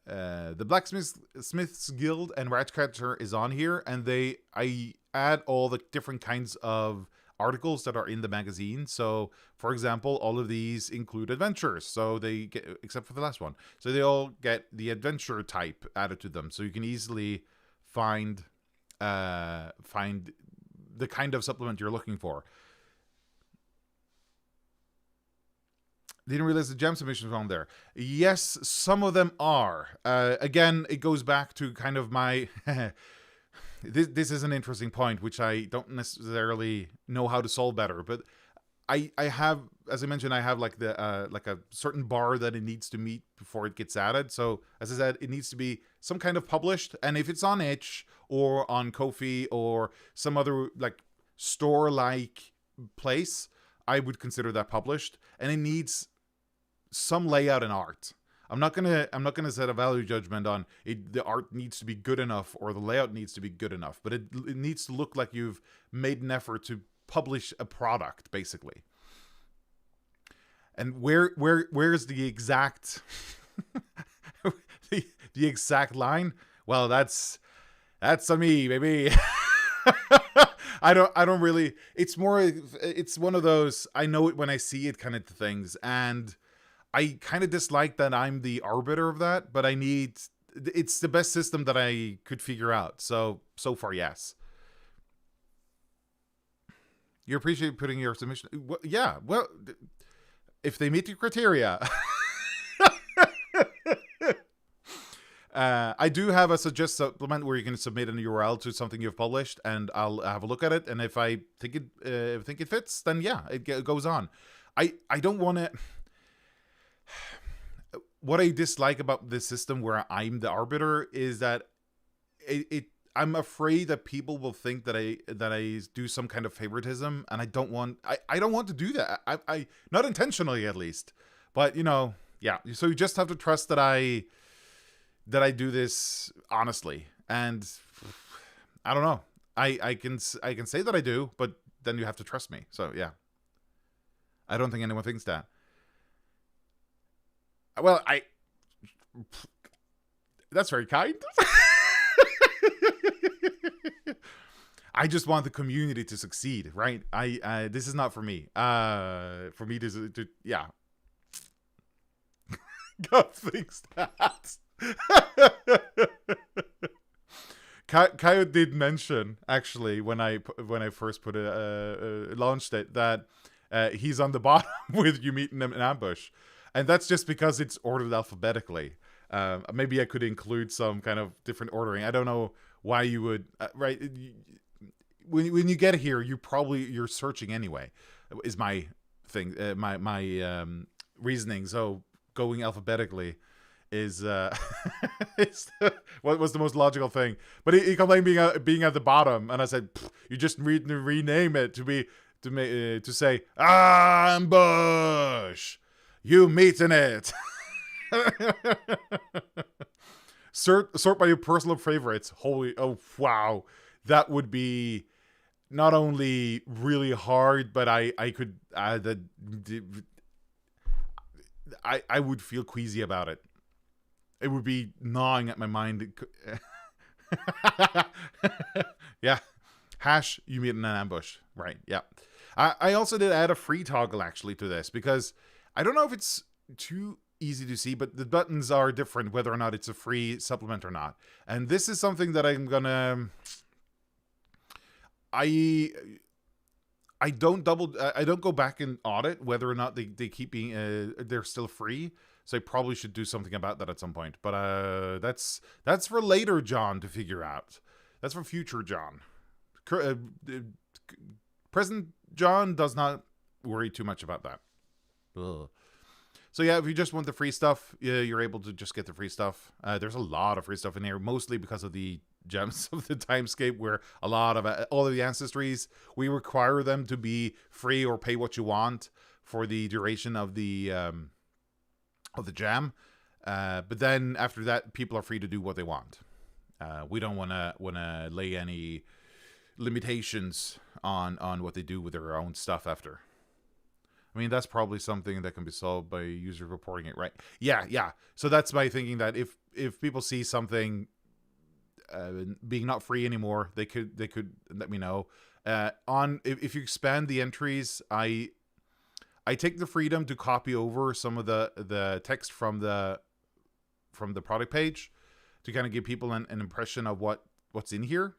the Blacksmiths Guild and Ratcatcher is on here, and I add all the different kinds of articles that are in the magazine. So for example, all of these include adventures, so they get, except for the last one, so they all get the adventure type added to them, so you can easily find the kind of supplement you're looking for. Didn't realize the gem submissions on there. Yes, some of them are. Again, it goes back to kind of my this is an interesting point, which I don't necessarily know how to solve better, but I have, as I mentioned, I have like a certain bar that it needs to meet before it gets added. So as I said, it needs to be some kind of published, and if it's on itch or on Ko-fi or some other like store-like place, I would consider that published, and it needs some layout and art. I'm not gonna set a value judgment on it. The art needs to be good enough or the layout needs to be good enough, but it needs to look like you've made an effort to publish a product, basically. And where's the exact the exact line? Well, that's on me, baby. I don't really. It's one of those, I know it when I see it kind of things, and I kind of dislike that I'm the arbiter of that, but it's the best system that I could figure out. So far, yes. You appreciate putting your submission. Well, yeah, well, if they meet the criteria. I do have a suggest supplement where you can submit an URL to something you've published, and I'll have a look at it. And if I think it fits, then yeah, it goes on. I don't want to. What I dislike about this system where I'm the arbiter is that I'm afraid that people will think that I do some kind of favoritism, and I don't want to do that. I not intentionally at least, but yeah. So you just have to trust that I do this honestly, and I don't know. I can say that I do, but then you have to trust me. So yeah, I don't think anyone thinks that. Well, that's very kind. I just want the community to succeed, right? This is not for me. For me to yeah. God thinks that. Coyote did mention actually when I first launched it that he's on the bottom with you meeting him in ambush, and that's just because it's ordered alphabetically. Maybe I could include some kind of different ordering. I don't know why you would. Right, when you get here, you're searching anyway. Is my thing, my reasoning. So going alphabetically is what was the most logical thing. But he complained being at the bottom, and I said you just rename it to say ambush. You meet in it. Sort by your personal favorites. Oh wow, that would be not only really hard, but I could I would feel queasy about it. It would be gnawing at my mind. Yeah. Hash, you meet in an ambush. Right, yeah. I also did add a free toggle actually to this, because I don't know if it's too easy to see, but the buttons are different whether or not it's a free supplement or not. And this is something that I'm gonna... I don't go back and audit whether or not they keep being they're still free. So I probably should do something about that at some point. But that's for later John to figure out. That's for future John. Present John does not worry too much about that. Ugh. So yeah, if you just want the free stuff, you're able to just get the free stuff. There's a lot of free stuff in here, mostly because of the gems of the timescape, where a lot of all of the ancestries, we require them to be free or pay what you want for the duration of the jam. But then after that, people are free to do what they want. We don't want to lay any limitations on what they do with their own stuff after. I mean, that's probably something that can be solved by user reporting it, right? Yeah. So that's my thinking, that if people see something being not free anymore, they could let me know. If you expand the entries, I take the freedom to copy over some of the text from the product page to kind of give people an impression of what's in here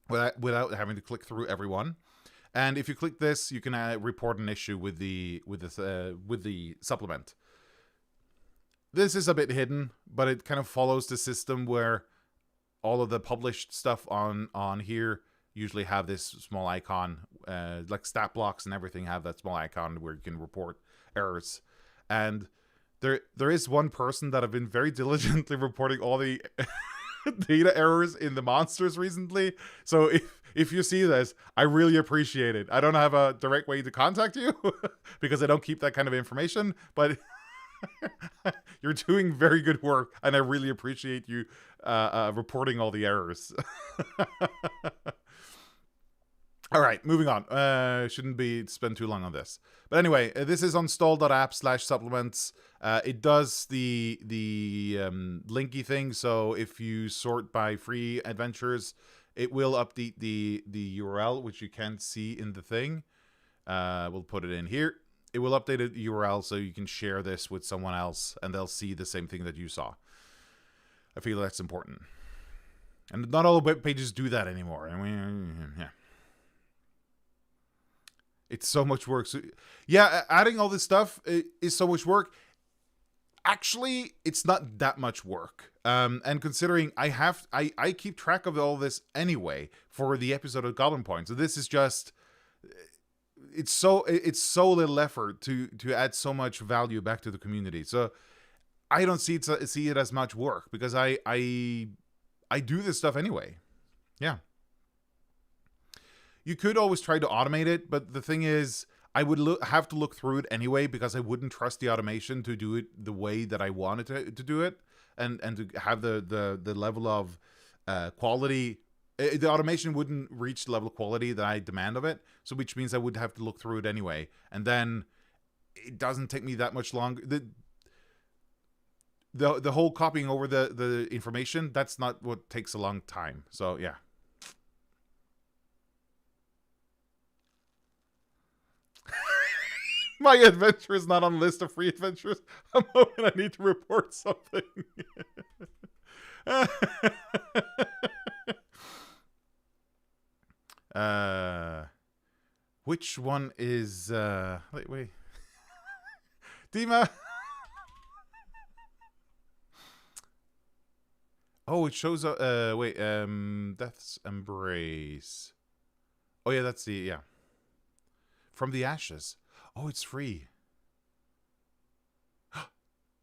without having to click through everyone. And if you click this, you can report an issue with the supplement. This is a bit hidden, but it kind of follows the system where all of the published stuff on here usually have this small icon, like stat blocks and everything have that small icon where you can report errors. And there is one person that have been very diligently reporting all the data errors in the monsters recently. So if you see this, I really appreciate it. I don't have a direct way to contact you because I don't keep that kind of information, but you're doing very good work, and I really appreciate you reporting all the errors. All right, moving on. Shouldn't spend too long on this. But anyway, this is install.app/supplements. It does the linky thing. So if you sort by free adventures, it will update the URL, which you can't see in the thing. We'll put it in here. It will update the URL so you can share this with someone else, and they'll see the same thing that you saw. I feel that's important. And not all web pages do that anymore. I mean, yeah. It's so much work. So, yeah, adding all this stuff is so much work. Actually, it's not that much work. And considering I keep track of all this anyway for the episode of Goblin Points. So this is just it's so little effort to add so much value back to the community. So I don't see it as much work because I do this stuff anyway. Yeah. You could always try to automate it, but the thing is, I would have to look through it anyway because I wouldn't trust the automation to do it the way that I wanted to do it, and to have the level of quality. The automation wouldn't reach the level of quality that I demand of it, so which means I would have to look through it anyway, and then it doesn't take me that much longer. The whole copying over the information, that's not what takes a long time. So yeah. My adventure is not on the list of free adventures. I'm hoping I need to report something. Which one is wait. Dima. Oh, it shows wait, Death's Embrace. Oh yeah, that's yeah. From the Ashes. Oh, it's free.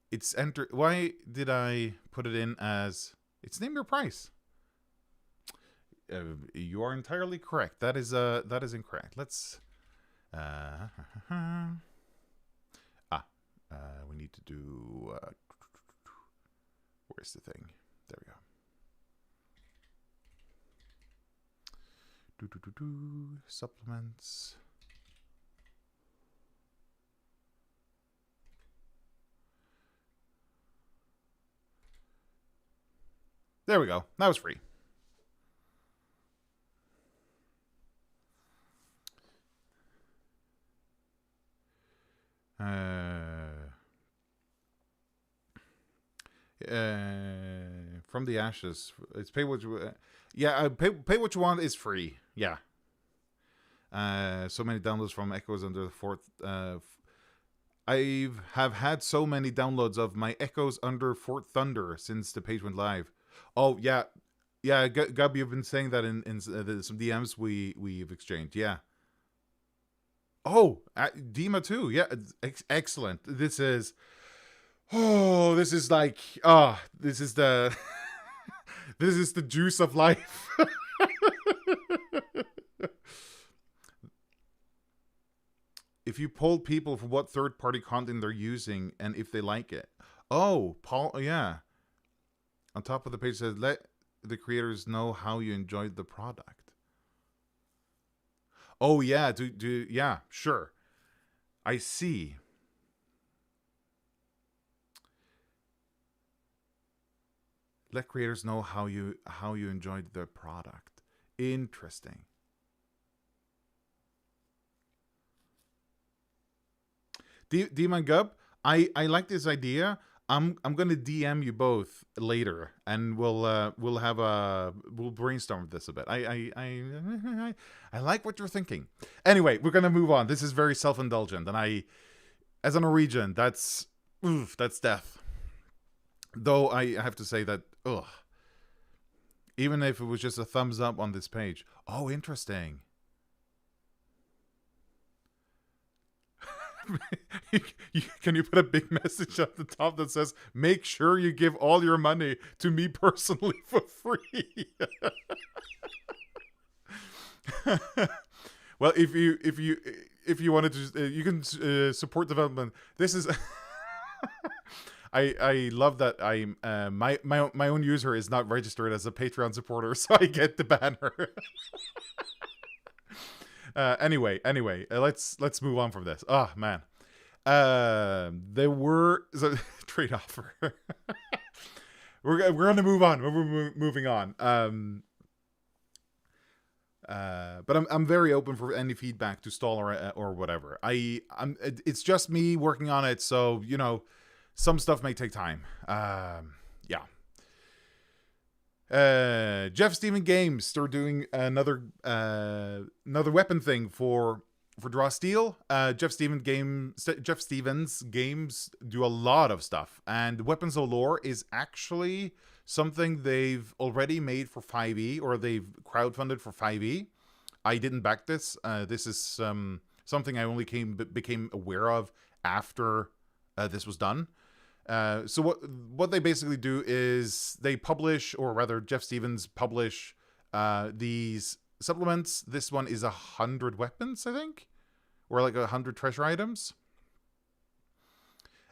It's enter. Why did I put it in as it's name your price? You are entirely correct. That is incorrect. Let's we need to do where's the thing? There we go. Supplements. There we go. That was free. From the Ashes. It's pay what you yeah, pay what you want is free. Yeah. So many downloads from Echoes under the fourth I have had so many downloads of my Echoes under Fort Thunder since the page went live. Oh yeah, yeah, Gub, you've been saying that in some DMs we've exchanged. Yeah. Oh, Dima too. Yeah, excellent. This is like this is the this is the juice of life. If you polled people for what third-party content they're using and if they like it. Oh, Paul, yeah. On top of the page says, let the creators know how you enjoyed the product. Oh, yeah. Yeah, sure. I see. Let creators know how you enjoyed the product. Interesting. Demon Gub, I like this idea. I'm gonna DM you both later, and we'll brainstorm this a bit. I like what you're thinking. Anyway, we're gonna move on. This is very self-indulgent, and as a Norwegian, that's death. Though I have to say that even if it was just a thumbs up on this page. Oh, interesting. Can you put a big message at the top that says, make sure you give all your money to me personally for free? Well, if you wanted to, you can support development. This is I love that my own user is not registered as a Patreon supporter, so I get the banner. Anyway, let's move on from this. Oh man, there were trade offer. we're gonna move on. We're moving on. But I'm very open for any feedback to stall or whatever. It's just me working on it, so some stuff may take time. Yeah. Jeff Steven Games, they're doing another weapon thing for for Draw Steel, Jeff Stevens games do a lot of stuff, and Weapons of Lore is actually something they've already made for 5e, or they've crowdfunded for 5e. I didn't back this. This is something I only became aware of after this was done. So what they basically do is they publish, or rather Jeff Stevens publish these supplements. This one is 100 weapons, I think, or like 100 treasure items.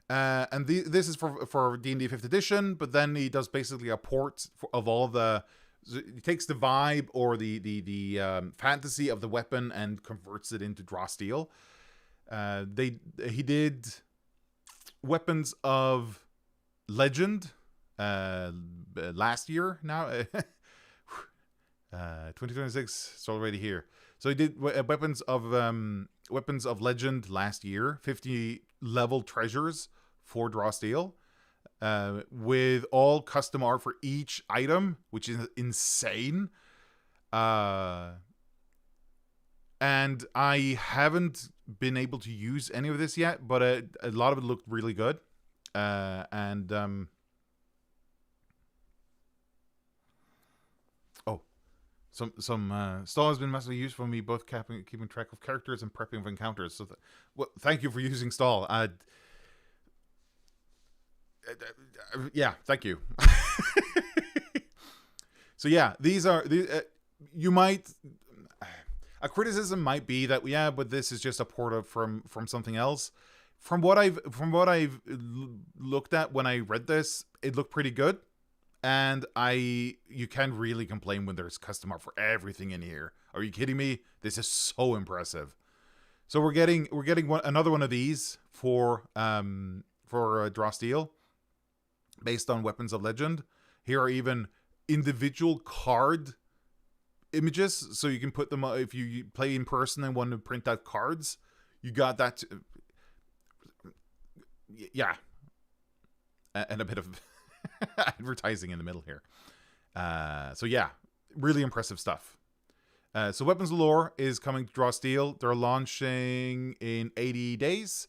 And this is for D&D 5th edition, but then he does basically a port of all the... He takes the vibe or the fantasy of the weapon and converts it into Draw Steel. He did Weapons of Legend last year now. 2026, it's already here. So he did Weapons of Legend last year, 50 level treasures for Draw Steel, with all custom art for each item, which is insane. And I haven't been able to use any of this yet, but a lot of it looked really good. Some Stall has been massively useful for me, both keeping track of characters and prepping for encounters. So, thank you for using Stall. Yeah, thank you. So yeah, these are you might. A criticism might be that but this is just a port from something else. From what I've looked at when I read this, it looked pretty good. And you can't really complain when there's custom art for everything in here. Are you kidding me? This is so impressive. So we're getting another one of these for Draw Steel, based on Weapons of Legend. Here are even individual card images, so you can put them if you play in person and want to print out cards. You got that. Yeah, and a bit of advertising in the middle here. So yeah, really impressive stuff. So Weapons of Lore is coming to Draw Steel. They're launching in 80 days.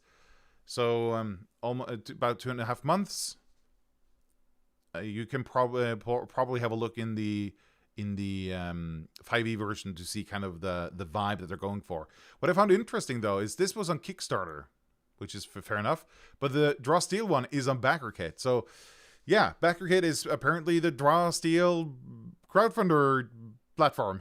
So almost about 2.5 months. You can probably have a look in the 5e version to see kind of the vibe that they're going for. What I found interesting though is this was on Kickstarter, which is fair enough, but the Draw Steel one is on BackerKit. So yeah, BackerKit is apparently the Draw Steel crowdfunder platform.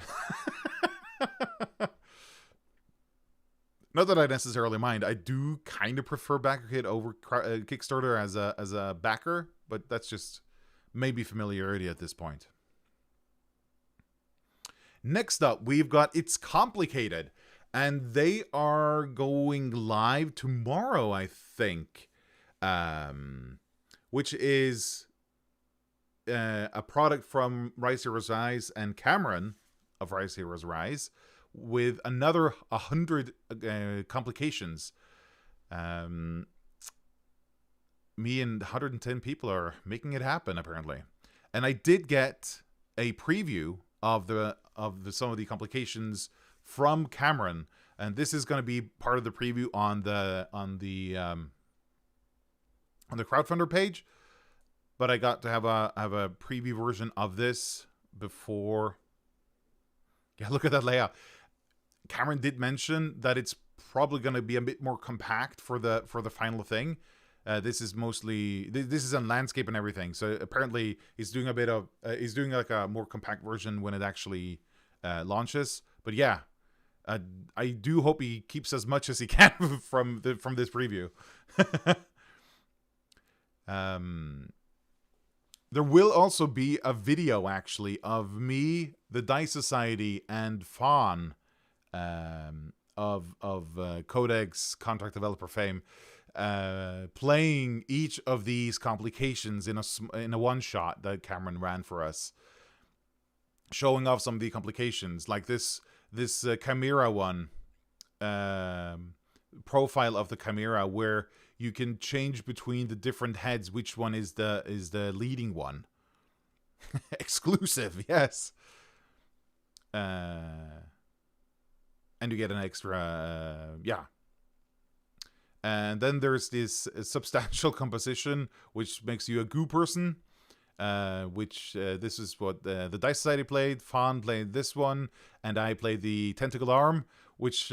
Not that I necessarily mind. I do kind of prefer BackerKit over Kickstarter as a backer, but that's just maybe familiarity at this point. Next up, we've got It's Complicated, and they are going live tomorrow, I think. Which is a product from Rise Heroes Rise and Cameron of Rise Heroes Rise, with another 100 complications. Me and 110 people are making it happen, apparently. And I did get a preview of some of the complications from Cameron, and this is going to be part of the preview on the crowdfunder page. But I got to have a preview version of this before. Yeah, look at that layout. Cameron did mention that it's probably going to be a bit more compact for the final thing. This is mostly this is on landscape and everything. So apparently he's doing like a more compact version when it actually launches. But yeah, I do hope he keeps as much as he can from this preview. There will also be a video actually of me, the Dice Society, and Fawn of Codex Contract Developer fame, playing each of these complications in a one shot that Cameron ran for us, showing off some of the complications, like this Chimera one, profile of the Chimera, where you can change between the different heads which one is the leading one. Exclusive, yes. And and you get an extra, yeah. And then there's this substantial composition, which makes you a goo person. This is what the Dice Society played. Fawn played this one, and I played the Tentacle Arm, which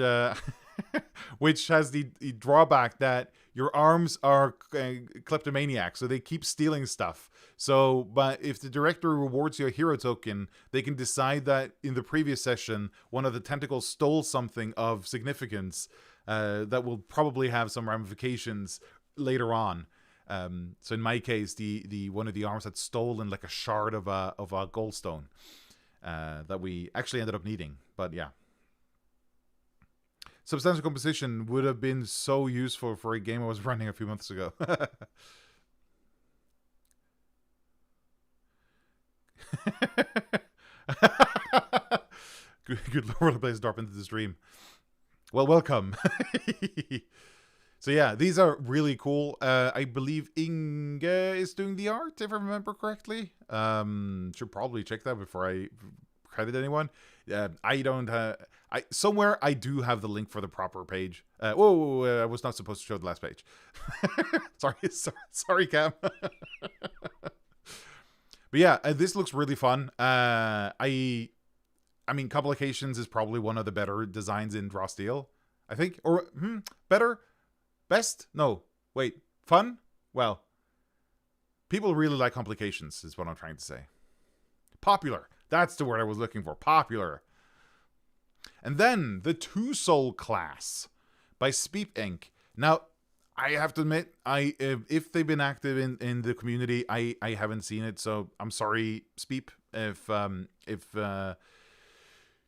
which has the drawback that your arms are kleptomaniacs, so they keep stealing stuff. So, but if the director rewards you a hero token, they can decide that in the previous session, one of the tentacles stole something of significance that will probably have some ramifications later on. So in my case, the one of the arms had stolen like a shard of a goldstone that we actually ended up needing. But yeah, substantial composition would have been so useful for a game I was running a few months ago. Good Lord, place drop into the stream. Well, welcome. So yeah, these are really cool. I believe Inge is doing the art, if I remember correctly. Should probably check that before I credit anyone. I don't have... somewhere I do have the link for the proper page. I was not supposed to show the last page. sorry, Cam. But yeah, this looks really fun. I mean, Complications is probably one of the better designs in Draw Steel, I think. Or, better? Best? No. Wait. Fun? Well, people really like Complications, is what I'm trying to say. Popular. That's the word I was looking for. Popular. And then, the Two Soul class by Speep Inc. Now, I have to admit, if they've been active in the community, I haven't seen it, so I'm sorry, Speep, if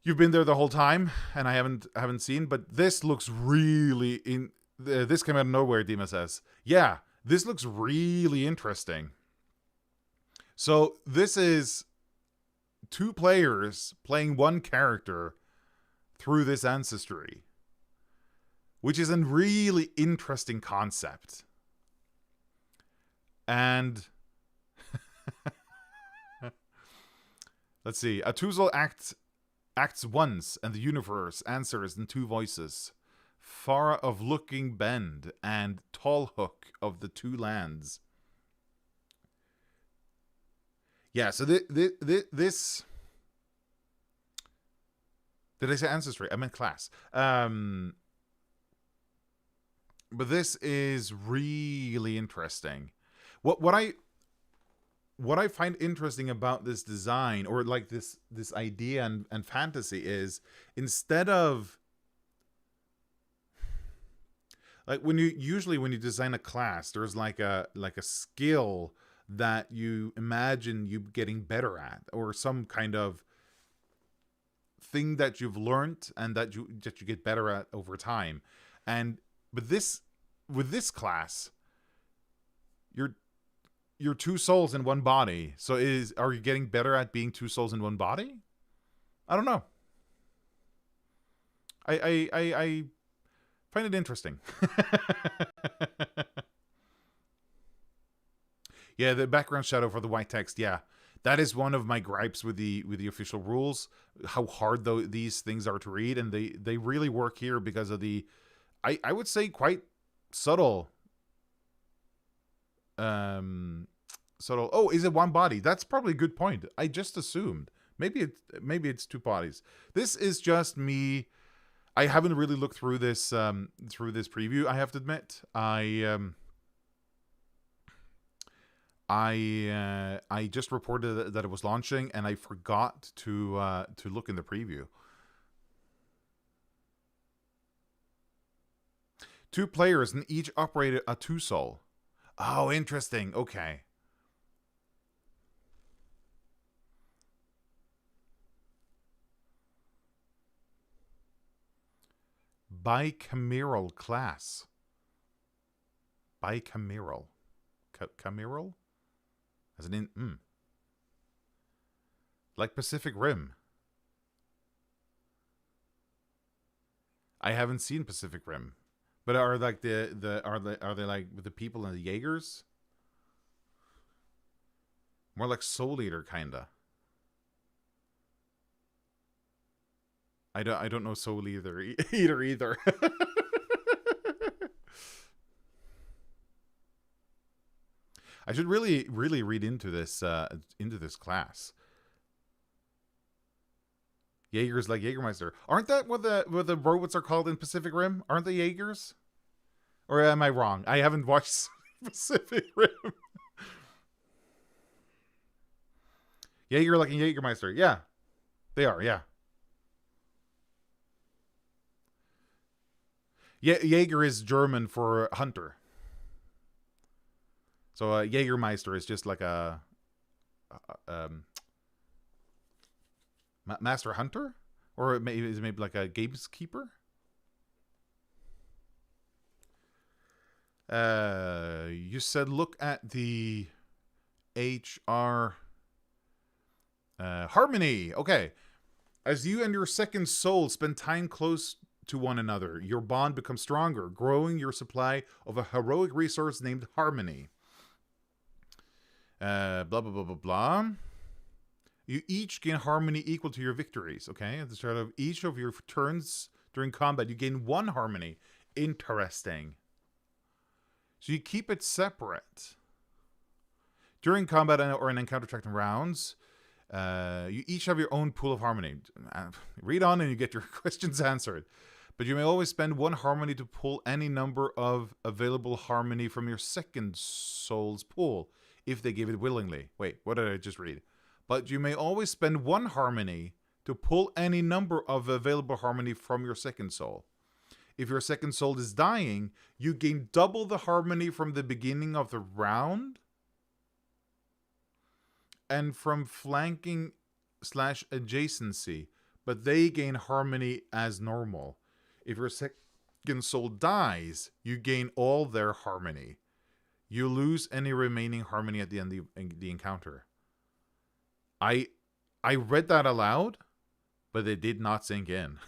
you've been there the whole time and I haven't seen, but this looks really this came out of nowhere, Dima says. Yeah, this looks really interesting. So this is 2 players playing one character through this ancestry, which is a really interesting concept. And let's see. A Tuzel acts once, and the universe answers in 2 voices. Farah of Looking Bend and Tall Hook of the Two Lands. Yeah, so this... Did I say ancestry? I meant class. But this is really interesting. What I find interesting about this design, or like this idea and fantasy, is instead of like when you design a class, there's like a skill that you imagine you getting better at, or some kind of thing that you've learned and that you get better at over time. But with this class, you're 2 souls in one body. So are you getting better at being 2 souls in one body? I don't know. I find it interesting. Yeah, the background shadow for the white text. Yeah, that is one of my gripes with the official rules. How hard these things are to read, and they really work here because of the, I would say, quite subtle. Subtle. Oh, is it one body? That's probably a good point. I just assumed maybe it's 2 bodies. This is just me. I haven't really looked through this preview, I have to admit. I just reported that it was launching, and I forgot to look in the preview. 2 players and each operated a 2 soul. Oh, interesting. Okay. Bicameral class. Bicameral. Cameral? As an in... Like Pacific Rim. I haven't seen Pacific Rim. But are like are they like with the people and the Jaegers? More like Soul Eater kinda. I don't know soul either. I should really read into this class. Jaegers like Jägermeister. Aren't that what the robots are called in Pacific Rim? Aren't they Jaegers? Or am I wrong? I haven't watched Pacific Rim. Jaeger like a Jägermeister. Yeah. They are, yeah. Jaeger is German for hunter. So Jägermeister is just like a master hunter, or maybe like a gamekeeper. You said look at the HR harmony. Okay, as you and your second soul spend time close to one another, your bond becomes stronger, growing your supply of a heroic resource named harmony. Blah blah blah blah blah. You each gain harmony equal to your victories. Okay, at the start of each of your turns during combat, you gain 1 harmony. Interesting. So you keep it separate. During combat or in encounter tracking rounds, you each have your own pool of harmony. Read on and you get your questions answered. But you may always spend 1 harmony to pull any number of available harmony from your second soul's pool, if they give it willingly. Wait, what did I just read? But you may always spend 1 harmony to pull any number of available harmony from your second soul. If your second soul is dying, you gain double the harmony from the beginning of the round and from flanking / adjacency, but they gain harmony as normal. If your second soul dies, you gain all their harmony. You lose any remaining harmony at the end of the encounter. I read that aloud, but it did not sink in.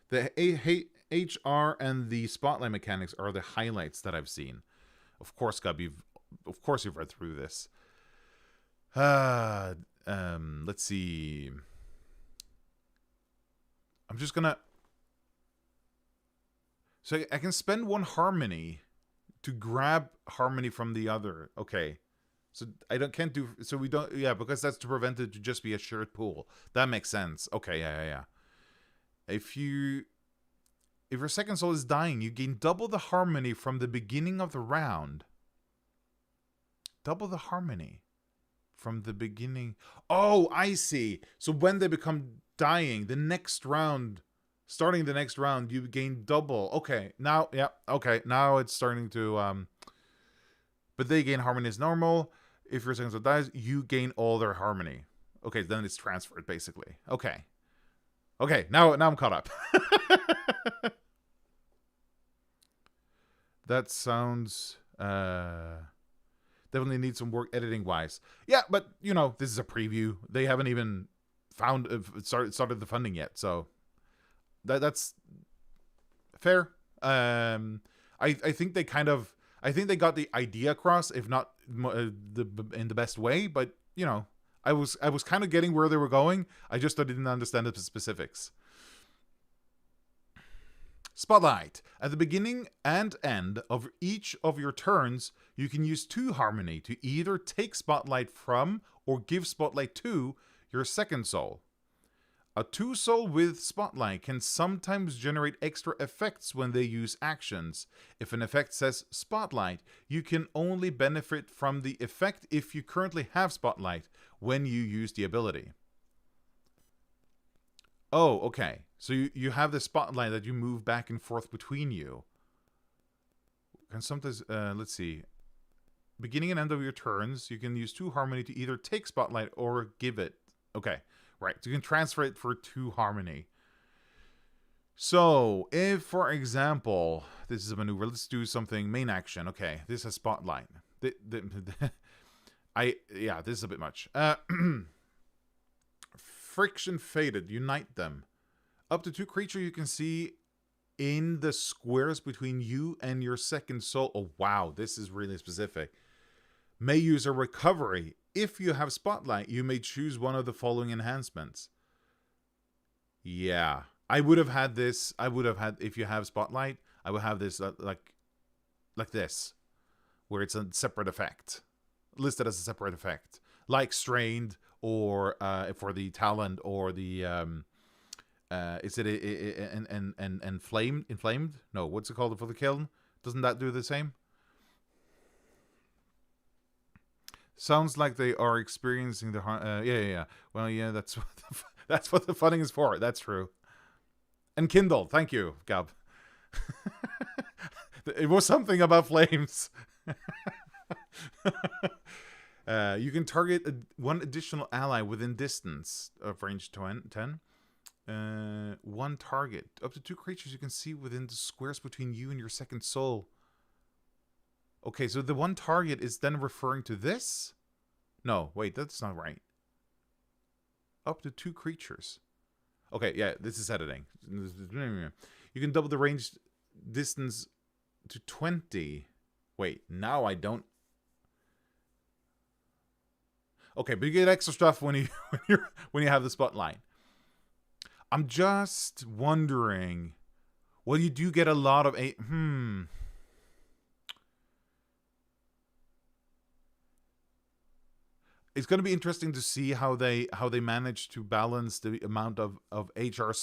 The HR and the spotlight mechanics are the highlights that I've seen. Of course, Gub, you've read through this. Let's see. I'm just gonna. So I can spend 1 harmony to grab harmony from the other. Okay. So can't do, so we don't, yeah, because that's to prevent it to just be a shared pool. That makes sense. Okay, yeah. If your second soul is dying, you gain double the harmony from the beginning of the round. Double the harmony from the beginning. Oh, I see. So when they become dying, starting the next round, you gain double. Okay, now, yeah, okay, now it's starting to, but they gain harmony as normal. If your second soul dies, you gain all their harmony. Okay, then it's transferred, basically. Okay, now I'm caught up. That sounds, definitely needs some work editing-wise. Yeah, but, this is a preview. They haven't even started the funding yet, so that's fair. I think they got the idea across, if not in the best way. But I was kind of getting where they were going. I just didn't understand the specifics. Spotlight. At the beginning and end of each of your turns, you can use 2 harmony to either take spotlight from or give spotlight to your second soul. A 2 soul with spotlight can sometimes generate extra effects when they use actions. If an effect says spotlight, you can only benefit from the effect if you currently have spotlight when you use the ability. Oh, okay. So you have the spotlight that you move back and forth between you. And sometimes, let's see. Beginning and end of your turns, you can use 2 harmony to either take spotlight or give it. Okay. Right, so you can transfer it for 2 harmony. So, if, for example, this is a maneuver, let's do something main action. Okay, this is spotlight. This is a bit much. Friction faded, unite them. Up to 2 creatures you can see in the squares between you and your second soul. Oh, wow, this is really specific. May use a recovery If you have Spotlight, you may choose one of the following enhancements. Yeah. I would have had this. I would have had, if you have Spotlight, I would have this like this, where it's a separate effect, listed as a separate effect, like Strained, or for the talent, or the is it and inflamed? No, what's it called for the kiln? Doesn't that do the same? Sounds like they are experiencing the yeah. Well, yeah, that's what that's what the funding is for. That's true. And Kindle, thank you, Gab. It was something about flames. You can target one additional ally within distance of range 10. One target. Up to 2 creatures you can see within the squares between you and your second soul. Okay, so the one target is then referring to this? No, wait, that's not right. Up to 2 creatures. Okay, yeah, this is editing. You can double the range distance to 20. Wait, now I don't. Okay, but you get extra stuff when you have the Spotlight. I'm just wondering. Well, you do get a lot of It's going to be interesting to see how they manage to balance the amount of HR HR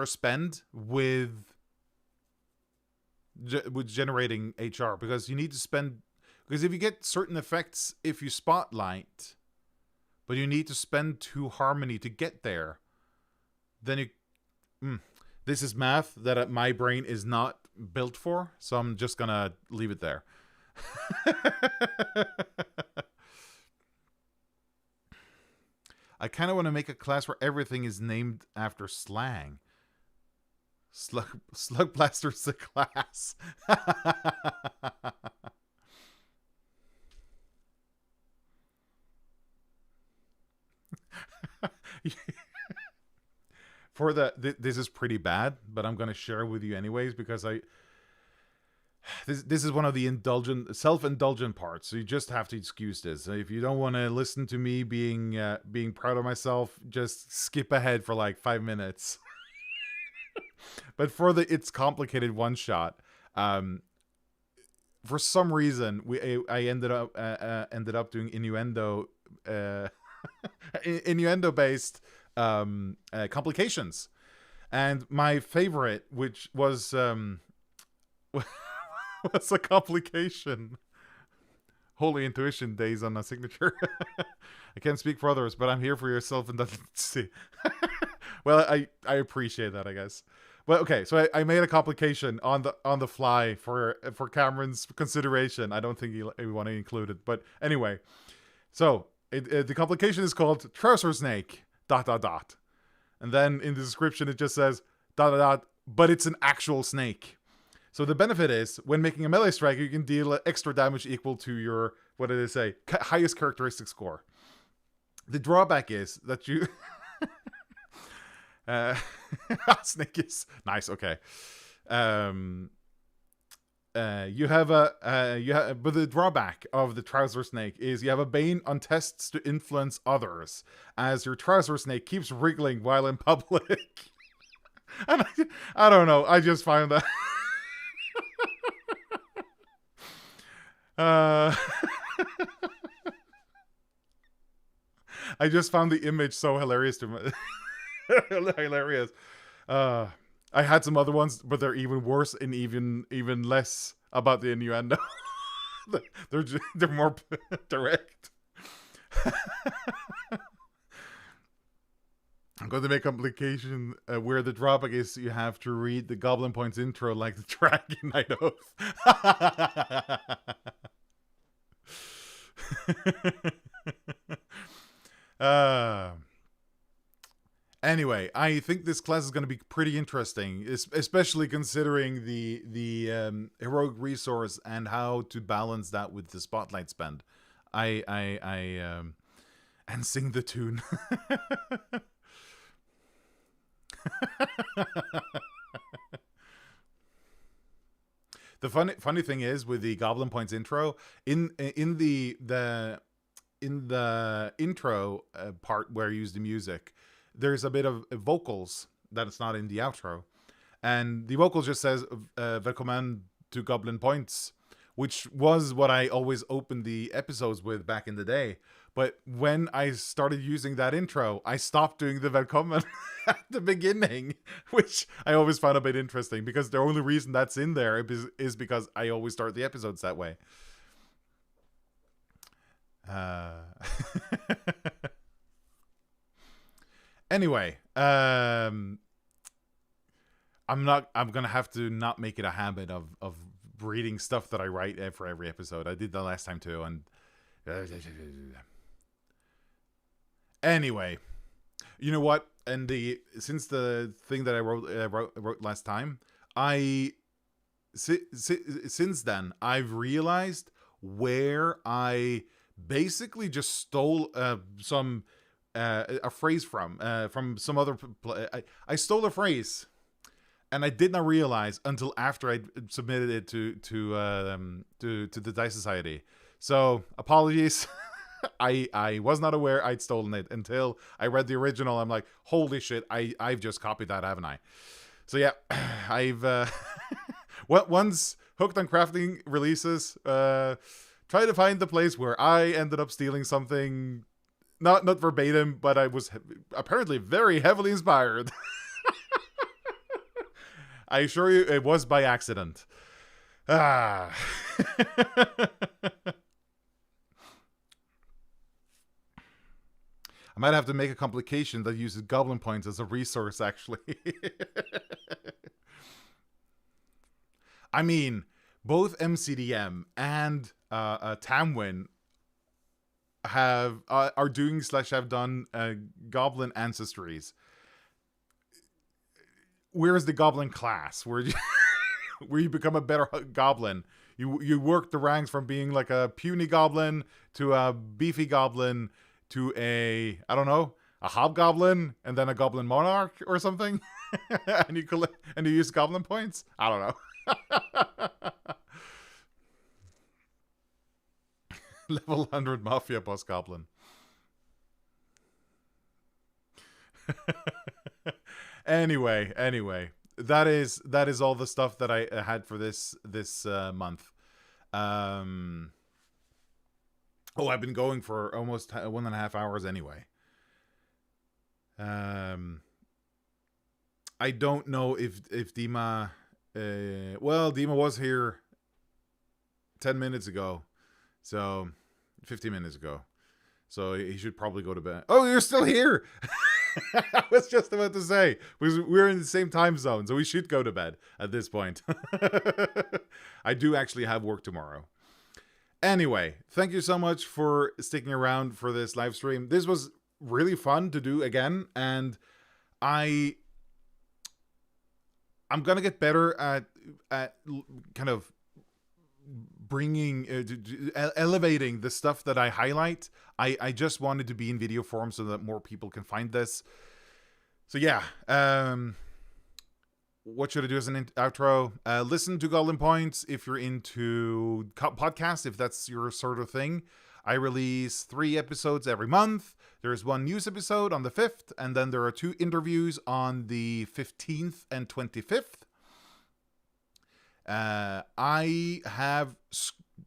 spend with generating HR, because you need to spend, because if you get certain effects if you Spotlight, but you need to spend 2 harmony to get there, then you this is math that my brain is not built for, so I'm just gonna leave it there. I kind of want to make a class where everything is named after slang. Slug Blaster's the class. For this is pretty bad, but I'm going to share with you anyways, because this is one of the self-indulgent parts, so you just have to excuse this. If you don't want to listen to me being proud of myself, just skip ahead for like 5 minutes. But for it's complicated one shot, for some reason I ended up doing innuendo innuendo based complications, and my favorite, which was what's a complication? Holy intuition days on a signature. I can't speak for others, but I'm here for your self-indulgency. Well, I appreciate that, I guess. Well, okay, so I made a complication on the fly for Cameron's consideration. I don't think he want to include it, but anyway. So the complication is called Trouser Snake ... And then in the description it just says ... but it's an actual snake. So the benefit is, when making a melee strike, you can deal extra damage equal to your, what did it say, highest characteristic score. The drawback is that you... snake is... Nice, okay. You have but the drawback of the Trouser Snake is you have a bane on tests to influence others, as your Trouser Snake keeps wriggling while in public. And I don't know, I just find that... I just found the image so hilarious to me. Hilarious. I had some other ones, but they're even worse and even less about the innuendo. they're more direct. I'm going to make a complication where the drawback is you have to read the Goblin Points intro like the Dragon Knight Oath. Anyway, I think this class is going to be pretty interesting, especially considering the heroic resource and how to balance that with the Spotlight spend. And sing the tune. The funny thing is with the Goblin Points intro, in the intro part where you use the music, there's a bit of vocals that it's not in the outro, and the vocal just says "Willkommen to Goblin Points," which was what I always opened the episodes with back in the day. But when I started using that intro, I stopped doing the Willkommen at the beginning, which I always found a bit interesting, because the only reason that's in there is because I always start the episodes that way. Anyway, I'm gonna have to not make it a habit of reading stuff that I write for every episode. I did that last time too, and anyway, you know what? And since the thing that I wrote last time, since then I've realized where I basically just stole some a phrase from some other. I stole a phrase, and I did not realize until after I submitted it to the Dice Society. So apologies. I was not aware I'd stolen it until I read the original. I'm like, holy shit, I've just copied that, haven't I? So yeah, I've once Hooked on Crafting releases, try to find the place where I ended up stealing something, not verbatim, but I was apparently very heavily inspired. I assure you, it was by accident. I might have to make a complication that uses Goblin Points as a resource, actually. I mean, both MCDM and Tamwin are doing / have done Goblin Ancestries. Where is the Goblin class? Where you become a better Goblin? You work the ranks from being like a puny Goblin to a beefy Goblin to a, I don't know, a Hobgoblin, and then a Goblin Monarch or something. and you use Goblin Points? I don't know. Level 100 Mafia Boss Goblin. Anyway, that is all the stuff that I had for this month. I've been going for almost 1.5 hours anyway. I don't know if Dima. Dima was here 10 minutes ago, so 15 minutes ago. So he should probably go to bed. Oh, you're still here! I was just about to say, we're in the same time zone, so we should go to bed at this point. I do actually have work tomorrow. Anyway, thank you so much for sticking around for this live stream. This was really fun to do again, and I'm gonna get better at kind of bringing elevating the stuff that I highlight. I just wanted to be in video form so that more people can find this. So yeah, what should I do as an outro? Listen to Goblin Points if you're into podcasts, if that's your sort of thing. I release 3 episodes every month. There's 1 news episode on the 5th, and then there are 2 interviews on the 15th and 25th. I have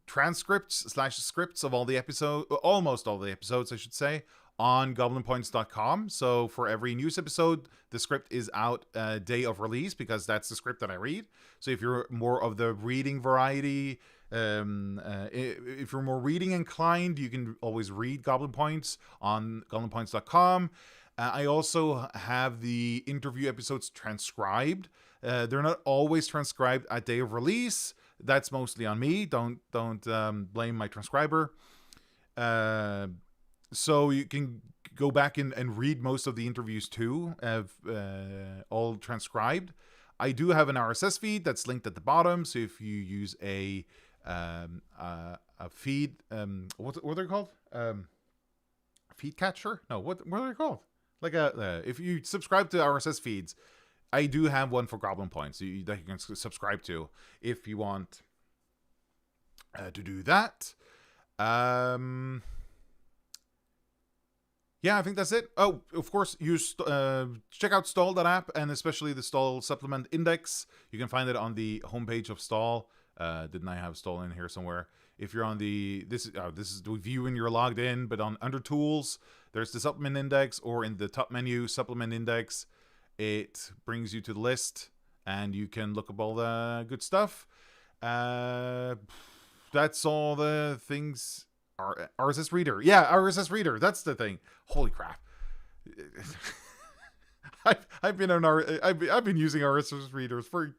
transcripts / scripts of all the episodes, almost all the episodes, I should say, on goblinpoints.com. So for every news episode, the script is out day of release, because that's the script that I read. So if you're more of the reading variety, if you're more reading inclined, you can always read Goblin Points on goblinpoints.com. I also have the interview episodes transcribed. They're not always transcribed at day of release. That's mostly on me. Don't blame my transcriber. So you can go back and read most of the interviews too, all transcribed. I do have an RSS feed that's linked at the bottom. So if you use a feed, what are they called? Feed catcher? No, what are they called? Like if you subscribe to RSS feeds, I do have one for Goblin Points that you can subscribe to if you want to do that. Yeah, I think that's it. Oh, of course, use check out Stall.app and especially the Stall supplement index. You can find it on the homepage of Stall. Didn't I have Stall in here somewhere? If you're on the this is the view when you're logged in, but under tools, there's the supplement index, or in the top menu supplement index, it brings you to the list and you can look up all the good stuff. That's all the things. RSS Reader. Yeah, RSS Reader. That's the thing. Holy crap. I've been using RSS Readers for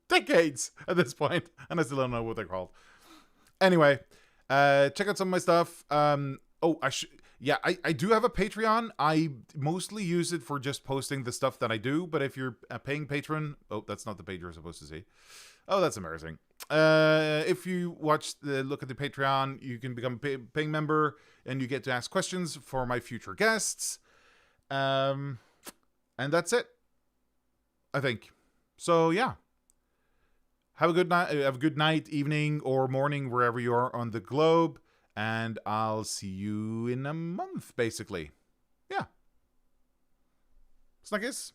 decades at this point, and I still don't know what they're called. Anyway, check out some of my stuff. I do have a Patreon. I mostly use it for just posting the stuff that I do, but if you're a paying patron, that's not the page you're supposed to see. Oh, that's embarrassing. If you look at the Patreon, you can become a paying member and you get to ask questions for my future guests. And that's it, I think. So yeah, have a good night. Have a good night, evening, or morning wherever you are on the globe. And I'll see you in a month, basically. Yeah. Snackis.